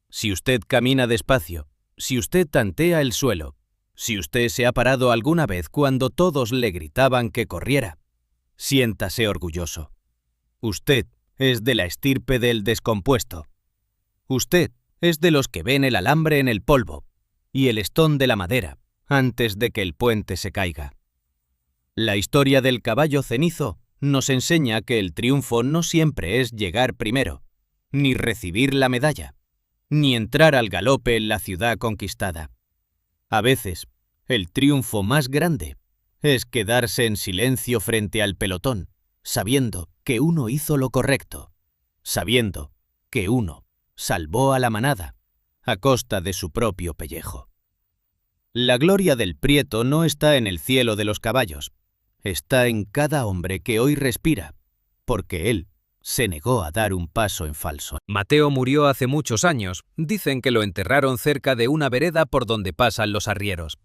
Si usted camina despacio, si usted tantea el suelo, si usted se ha parado alguna vez cuando todos le gritaban que corriera, siéntase orgulloso. Usted es de la estirpe del descompuesto. Usted es de los que ven el alambre en el polvo y el estón de la madera antes de que el puente se caiga. La historia del caballo cenizo nos enseña que el triunfo no siempre es llegar primero, ni recibir la medalla, ni entrar al galope en la ciudad conquistada. A veces, el triunfo más grande es quedarse en silencio frente al pelotón, sabiendo que uno hizo lo correcto, sabiendo que uno salvó a la manada a costa de su propio pellejo. La gloria del prieto no está en el cielo de los caballos, está en cada hombre que hoy respira, porque él se negó a dar un paso en falso. Mateo murió hace muchos años. Dicen que lo enterraron cerca de una vereda por donde pasan los arrieros.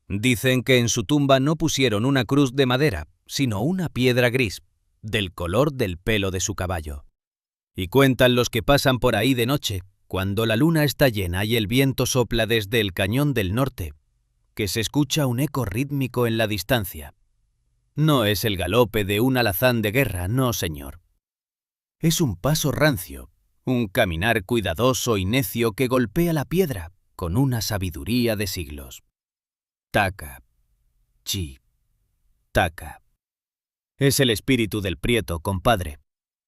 Dicen que en su tumba no pusieron una cruz de madera, sino una piedra gris, del color del pelo de su caballo. Y cuentan los que pasan por ahí de noche, cuando la luna está llena y el viento sopla desde el cañón del norte, que se escucha un eco rítmico en la distancia. No es el galope de un alazán de guerra, no, señor. Es un paso rancio, un caminar cuidadoso y necio que golpea la piedra con una sabiduría de siglos. Taca, chi, taca. Es el espíritu del prieto, compadre,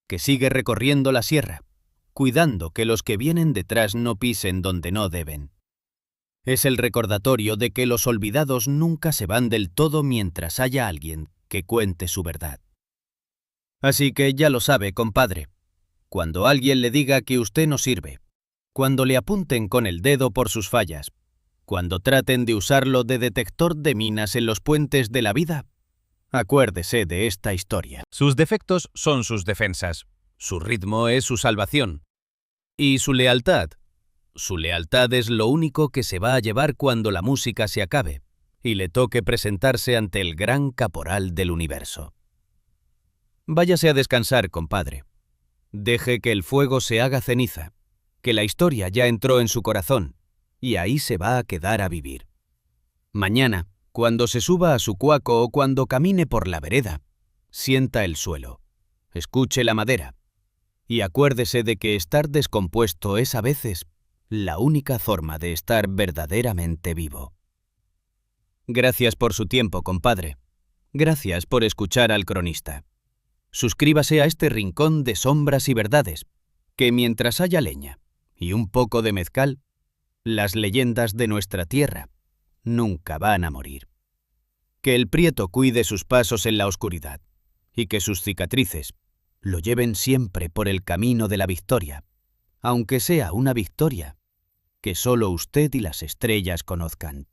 que sigue recorriendo la sierra, cuidando que los que vienen detrás no pisen donde no deben. Es el recordatorio de que los olvidados nunca se van del todo mientras haya alguien que cuente su verdad. Así que ya lo sabe, compadre. Cuando alguien le diga que usted no sirve, cuando le apunten con el dedo por sus fallas, cuando traten de usarlo de detector de minas en los puentes de la vida, acuérdese de esta historia. Sus defectos son sus defensas. Su ritmo es su salvación. Y su lealtad es lo único que se va a llevar cuando la música se acabe y le toque presentarse ante el gran caporal del universo. Váyase a descansar, compadre. Deje que el fuego se haga ceniza, que la historia ya entró en su corazón y ahí se va a quedar a vivir. Mañana, cuando se suba a su cuaco o cuando camine por la vereda, sienta el suelo, escuche la madera y acuérdese de que estar descompuesto es a veces la única forma de estar verdaderamente vivo. Gracias por su tiempo, compadre. Gracias por escuchar al cronista. Suscríbase a este rincón de sombras y verdades, que mientras haya leña y un poco de mezcal, las leyendas de nuestra tierra nunca van a morir. Que el prieto cuide sus pasos en la oscuridad y que sus cicatrices lo lleven siempre por el camino de la victoria, aunque sea una victoria que solo usted y las estrellas conozcan.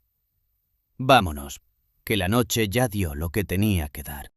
Vámonos, que la noche ya dio lo que tenía que dar.